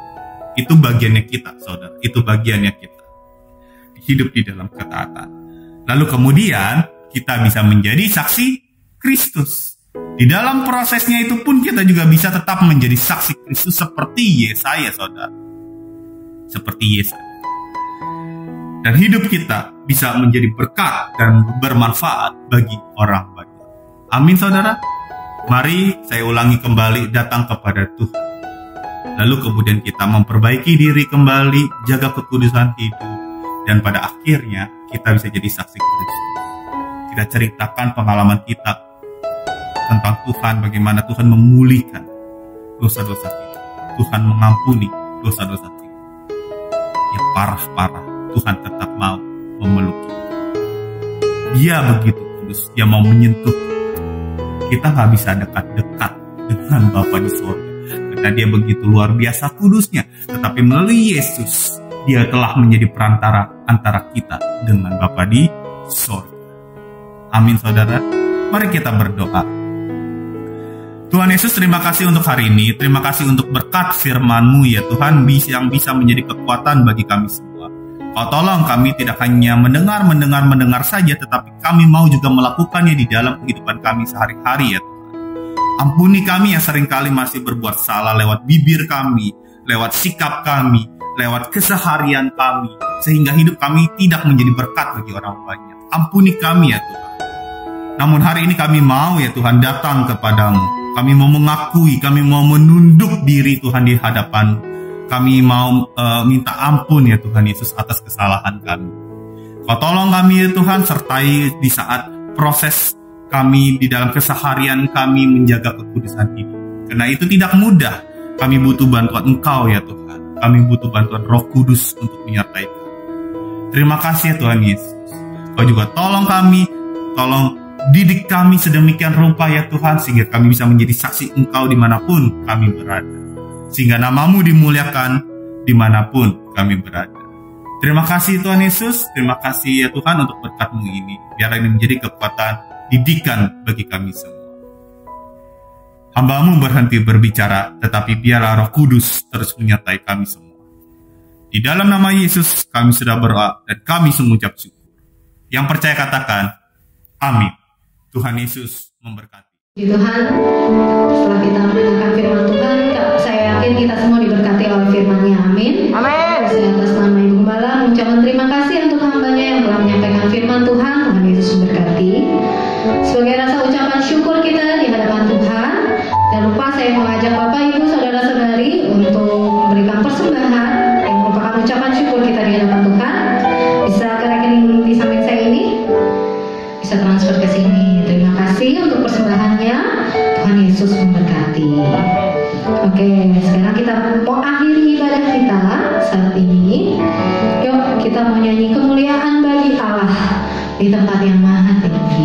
Itu bagiannya kita, saudara. Itu bagiannya kita. hidup di dalam ketaatan. Lalu kemudian kita bisa menjadi saksi Kristus. Di dalam prosesnya itu pun kita juga bisa tetap menjadi saksi Kristus seperti Yesaya, saudara. Seperti Yesaya. Dan hidup kita bisa menjadi berkat dan bermanfaat bagi orang banyak. Amin, saudara. Mari saya ulangi kembali, datang kepada Tuhan. Lalu kemudian kita memperbaiki diri kembali, jaga kekudusan hidup. Dan pada akhirnya kita bisa jadi saksi Kristus. Kita ceritakan pengalaman kita tentang Tuhan, bagaimana Tuhan memulihkan dosa-dosa kita. Tuhan mengampuni dosa-dosa kita. Ya parah-parah, Tuhan tetap mau memeluk kita. Dia begitu kudus, dia mau menyentuh kita. Nggak bisa dekat-dekat dengan Bapa di sorga, karena dia begitu luar biasa kudusnya. Tetapi melalui Yesus, dia telah menjadi perantara antara kita dengan Bapa di sorga. Amin, saudara. Mari kita berdoa. Tuhan Yesus, terima kasih untuk hari ini. Terima kasih untuk berkat firman-Mu ya Tuhan, yang bisa menjadi kekuatan bagi kami semua. Kau tolong kami tidak hanya mendengar saja, tetapi kami mau juga melakukannya di dalam kehidupan kami sehari-hari ya Tuhan. Ampuni kami yang seringkali masih berbuat salah lewat bibir kami, lewat sikap kami, lewat keseharian kami, sehingga hidup kami tidak menjadi berkat bagi orang banyak. Ampuni kami ya Tuhan. Namun hari ini kami mau ya Tuhan datang kepadamu. Kami mau mengakui, kami mau menunduk diri Tuhan di hadapan. Kami mau minta ampun ya Tuhan Yesus atas kesalahan kami. Kau tolong kami ya Tuhan, sertai di saat proses kami di dalam keseharian kami menjaga kekudusan ini. Karena itu tidak mudah. Kami butuh bantuan Engkau ya Tuhan. Kami butuh bantuan Roh Kudus untuk menyertai kami. Terima kasih ya Tuhan Yesus. Kau juga tolong kami, tolong didik kami sedemikian rupa ya Tuhan, sehingga kami bisa menjadi saksi Engkau dimanapun kami berada. Sehingga nama-Mu dimuliakan dimanapun kami berada. Terima kasih Tuhan Yesus, terima kasih ya Tuhan untuk berkat-Mu ini. Biar ini menjadi kekuatan didikan bagi kami semua. Hamba-Mu berhenti berbicara, tetapi biarlah Roh Kudus terus menyertai kami semua. Di dalam nama Yesus kami sudah berdoa dan kami mengucap syukur. Yang percaya katakan, amin. Tuhan Yesus memberkati. Tuhan, setelah kita mendengarkan firman Tuhan, saya yakin kita semua diberkati oleh firman-Nya. Amin. Amin. Saya atas nama Ibu Gembala mengucapkan terima kasih untuk hambanya yang telah menyampaikan firman Tuhan. Tuhan Yesus memberkati. Sebagai rasa ucapan syukur kita di hadapan Tuhan, jangan lupa saya mengajak Bapak, Ibu, Saudara-saudari untuk memberikan persembahan yang merupakan ucapan syukur kita di hadapan Tuhan. Bisa ke rekening di samping saya ini, bisa transfer ke sini. Terima kasih untuk persembahannya. Tuhan Yesus memberkati. Oke, sekarang kita mau akhiri ibadah kita saat ini. Yuk, kita mau nyanyi kemuliaan bagi Allah di tempat yang maha tinggi.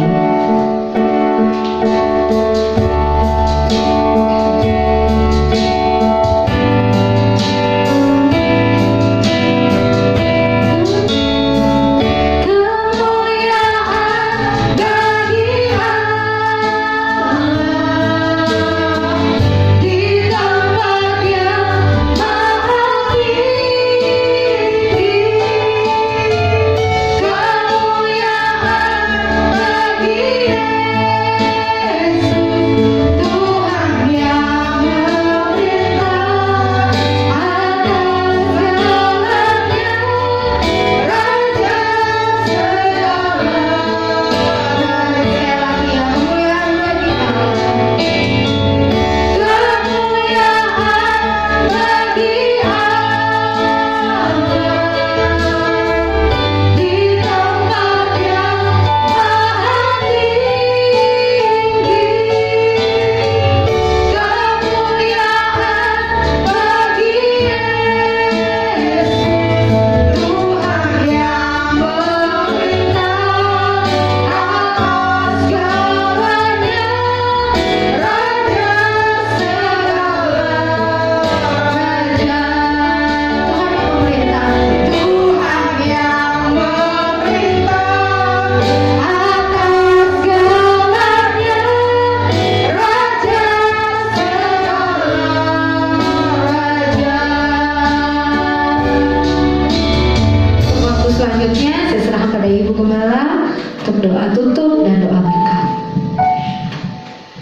Kemuliaan bagi tutup dan doa berkah.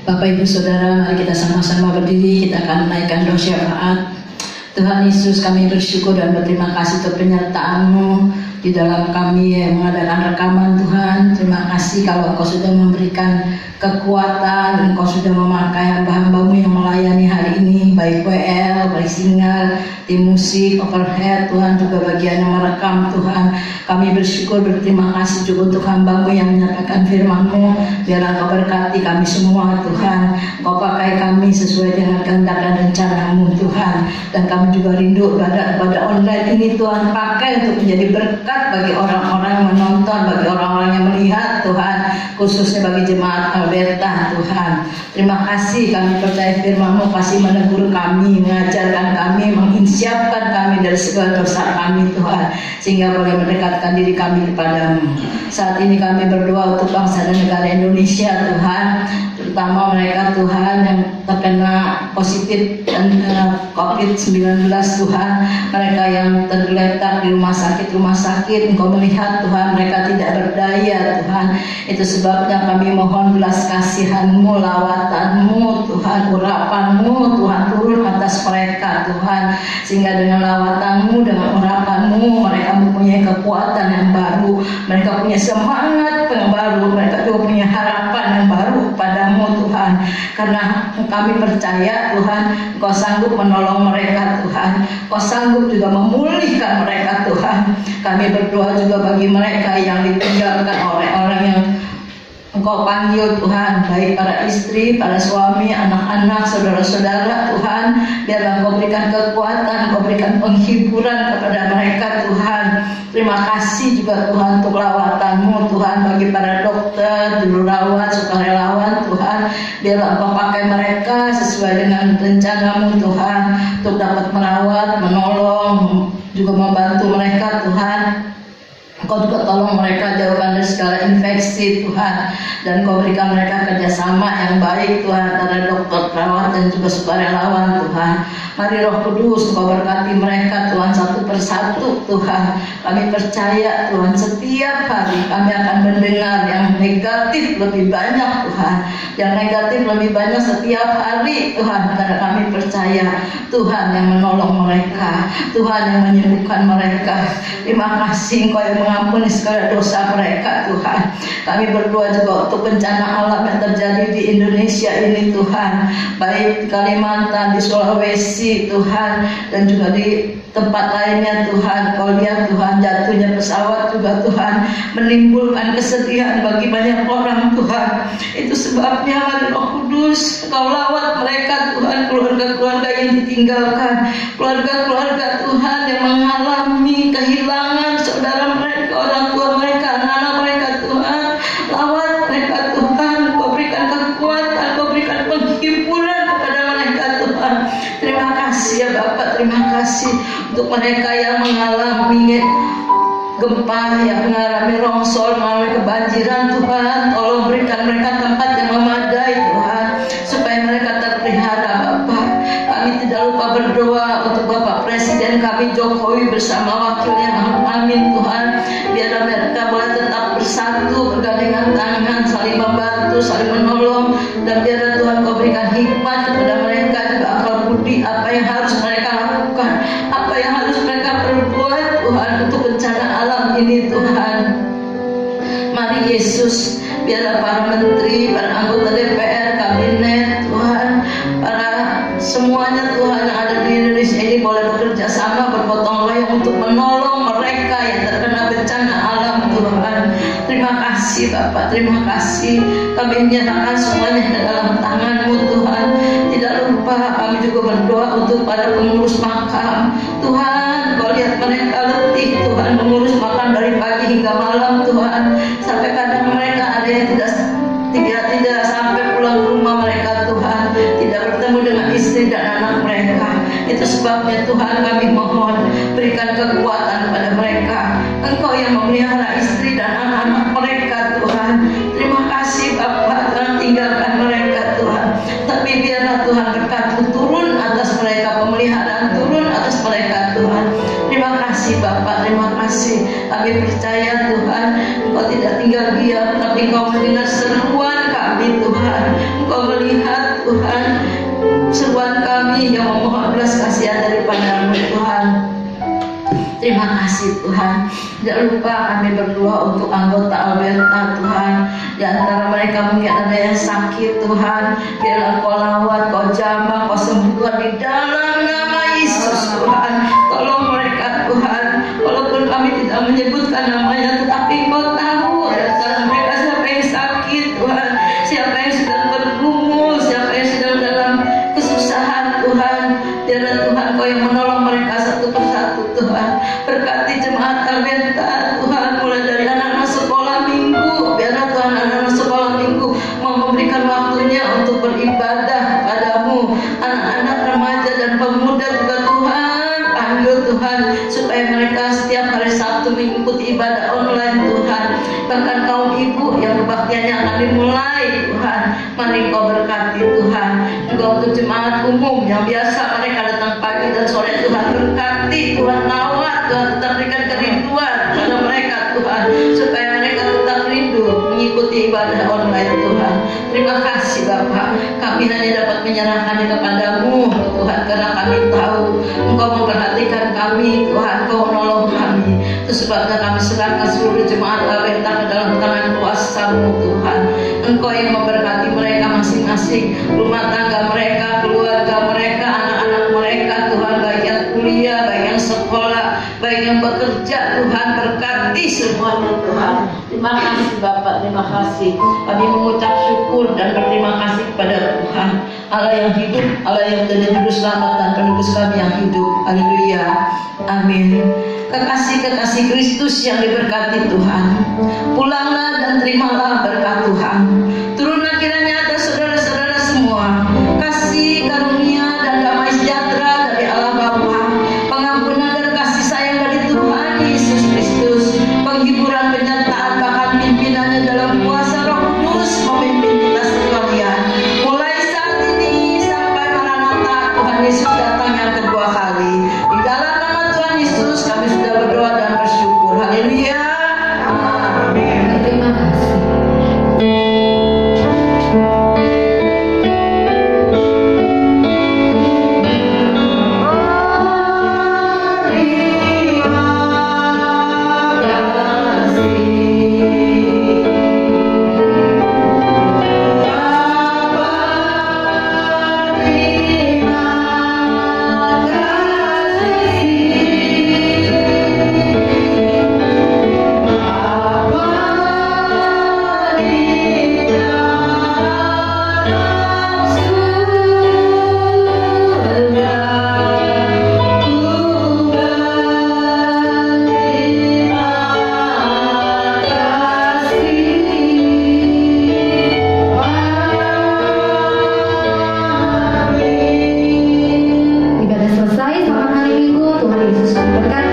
Bapak Ibu Saudara, mari kita sama-sama berdiri, kita akan menaikkan doa syafaat. Tuhan Yesus, kami bersyukur dan berterima kasih untuk penyertaan-Mu di dalam kami yang mengadakan rekaman. Tuhan, terima kasih kalau Engkau sudah memberikan kekuatan, Engkau sudah memakai hamba-hamba-Mu yang melayani hari ini, baik WL, baik singal, tim musik, overhead, Tuhan, juga bagian yang merekam. Tuhan, kami bersyukur, berterima kasih juga untuk hamba-Mu yang menyampaikan firman-Mu. Biarlah Engkau berkati kami semua, Tuhan. Engkau pakai kami sesuai dengan kehendak dan rencana-Mu, Tuhan. Dan kami juga rindu pada online ini, Tuhan, pakai untuk menjadi berkat bagi orang-orang yang menonton, bagi orang-orang yang melihat, Tuhan, khususnya bagi jemaat Alberta, Tuhan. Terima kasih, kami percaya firman-Mu pasti menegur kami, mengajarkan kami, menginsyafkan kami dari segala dosa kami, Tuhan, sehingga boleh mendekatkan diri kami kepadamu. Saat ini kami berdoa untuk bangsa dan negara Indonesia, Tuhan, terutama mereka, Tuhan, yang terkena positif dan COVID-19, Tuhan, mereka yang tergeletak di rumah sakit, Engkau melihat, Tuhan, mereka tidak berdaya, Tuhan. Itu sebabnya kami mohon belas kasihan-Mu, lawatan-Mu, Tuhan, urapan-Mu, Tuhan, turun atas mereka, Tuhan, sehingga dengan lawatan-Mu, dengan urapan-Mu, mereka mempunyai kekuatan yang baru, mereka punya semangat yang baru, mereka juga punya harapan yang baru padamu, Tuhan. Karena kami percaya, Tuhan, Engkau sanggup menolong mereka, Tuhan. Engkau sanggup juga memulihkan mereka, Tuhan. Kami berdoa juga bagi mereka yang ditinggalkan oleh orang yang Engkau panggil, Tuhan, baik para istri, para suami, anak-anak, saudara-saudara, Tuhan. Biarlah Engkau berikan kekuatan, Engkau berikan penghiburan kepada mereka, Tuhan. Terima kasih juga, Tuhan, untuk lawatan-Mu, Tuhan, bagi para dokter, jururawat, sukarelawan, Tuhan. Biarlah Engkau pakai mereka sesuai dengan rencana-Mu, Tuhan, untuk dapat merawat, menolong, juga membantu mereka, Tuhan. Engkau juga tolong mereka jauhkan dari segala infeksi, Tuhan. Dan Engkau berikan mereka kerjasama yang baik, Tuhan, antara dokter, perawat, dan juga sukarelawan, Tuhan. Mari Roh Kudus, Engkau berkati mereka, Tuhan, satu persatu, Tuhan. Kami percaya, Tuhan, setiap hari kami akan mendengar yang negatif lebih banyak, Tuhan. Yang negatif lebih banyak setiap hari, Tuhan. Karena kami percaya Tuhan yang menolong mereka, Tuhan yang menyembuhkan mereka. Terima kasih Engkau yang mengampuni segala dosa mereka, Tuhan. Kami berdoa juga untuk bencana alam yang terjadi di Indonesia ini, Tuhan, baik di Kalimantan, di Sulawesi, Tuhan, dan juga di tempat lainnya, Tuhan. Kau lihat, Tuhan, jatuhnya pesawat juga, Tuhan, menimbulkan kesedihan bagi banyak orang, Tuhan. Itu sebabnya mari Roh Kudus, Kau lawat mereka, Tuhan, keluarga-keluarga yang ditinggalkan, keluarga-keluarga, Tuhan, yang mengalami kehilangan saudara mereka, orang tua mereka, anak-anak mereka, Tuhan. Lawat mereka, Tuhan. Kau berikan kekuatan, Kau berikan penghiburan kepada mereka, Tuhan. Terima kasih ya Bapak, terima kasih untuk mereka yang mengalami gempa, yang mengalami longsor, mengalami kebanjiran, Tuhan. Tolong berikan mereka tempat yang memadai, Tuhan, supaya mereka terpelihara, Bapak. Kami tidak lupa berdoa untuk Bapak Presiden kami Jokowi bersama wakilnya, amin, Tuhan. Biar mereka boleh tetap bersatu, bergandengan tangan, saling membantu, saling menolong. Dan biar Tuhan Kau berikan hikmat kepada mereka, juga akal budi, apa yang harus mereka lakukan, apa yang harus mereka perbuat, Tuhan, untuk bencana alam ini, Tuhan. Mari Yesus, biarlah para menteri, para anggota DPR, kabinet, Tuhan, para semuanya, Tuhan, yang ada di Indonesia ini boleh bekerja sama, bergotong royong untuk menolong mereka yang terkena bencana alam, Tuhan. Terima kasih Bapak, terima kasih. Kami menyerahkan semuanya ke dalam tangan-Mu, Tuhan. Tidak lupa kami juga berdoa untuk para pengurus makam, Tuhan. Kau lihat mereka letih, Tuhan, mengurus makam dari pagi hingga malam, Tuhan. Sampai kadang mereka ada yang tidak sampai pulang ke rumah mereka, Tuhan, tidak bertemu dengan istri dan anak mereka. Itu sebabnya, Tuhan, kami mohon berikan kekuatan kepada mereka. Engkau yang memelihara istri dan anak-anak mereka, Tuhan. Terima kasih Bapak, Tuhan, tinggalkan mereka, Tuhan. Tapi biarlah Tuhan berkat-Mu turun atas mereka, pemeliharaan turun atas mereka, Tuhan. Terima kasih Bapak, terima kasih. Kami percaya, Tuhan, Engkau tidak tinggal diam, tapi Engkau Engkau mendengar seruan kami Tuhan, Engkau melihat Tuhan seruan kami yang memohon belas kasihan daripada-Mu Tuhan. Terima kasih Tuhan. Jangan lupa kami berdoa untuk anggota Alberta Tuhan. Di antara mereka mungkin ada yang sakit Tuhan. Biarlah Kau lawat, Kau jamah, Kau sembuhkan di dalam nama Yesus Tuhan. Tolong mereka Tuhan. Walaupun kami tidak menyebutkan namanya, tetapi Kau tahu di antara mereka siapa yang sakit Tuhan, siapa yang sedang bergumul, siapa yang sedang dalam kesusahan Tuhan. Biarlah Tuhan Kau yang menolong mereka satu persatu Tuhan. Berkati jemaat Alberta Tuhan, mulai dari anak-anak sekolah minggu. Biarlah Tuhan anak-anak sekolah minggu mau memberikan waktunya untuk beribadah padamu. Anak-anak remaja dan pemuda juga Tuhan, panggil Tuhan supaya mereka setiap hari Sabtu mengikuti ibadah online Tuhan. Bahkan kaum ibu yang kebaktiannya akan dimulai Tuhan, mari Kau berkati Tuhan. Juga untuk jemaat umum yang biasa mereka datang pagi dan sore Tuhan, berkati Tuhan, lawat Tuhan, tetap berikan kerinduan pada mereka Tuhan, supaya mereka tetap rindu mengikuti ibadah online Tuhan. Terima kasih Bapa, kami hanya dapat menyerahkannya kepadamu Tuhan, karena kami tahu Engkau memperhatikan kami Tuhan, Kau menolong kami. Itu sebabnya kami serahkan seluruh jemaat Alberta ke dalam tangan kuasa-Mu Tuhan. Engkau yang memberkati mereka masing-masing, rumah tangga mereka, keluarga mereka, anak-anak mereka Tuhan, baik yang kuliah, baik yang sekolah, baik yang bekerja Tuhan, berkati semuanya Tuhan. Terima kasih Bapak, terima kasih. Kami mengucap syukur dan berterima kasih kepada Tuhan, Allah yang hidup, Allah yang menjadi juru selamat dan penebus kami yang hidup. Haleluya, amin. Kekasih-kekasih Kristus yang diberkati Tuhan, pulanglah dan terimalah berkat Tuhan. Turunlah kiranya atas saudara-saudara semua kasih, karunia, dan damai sejahtera dari Allah Bapa, pengampunan dan kasih sayang dari Tuhan Yesus Kristus, penghiburan, penyertaan, bahkan pimpinannya dalam kuasa Roh Kudus memimpin kita sekalian, mulai saat ini sampai Maranatha Tuhan Yesus datang yang kedua kali. Di dalam nama Tuhan Yesus kami sudah berdoa dan bersyukur. Haleluya, amin. Terima kasih. Ibadah selesai, selamat hari Minggu, Tuhan Yesus memberkati.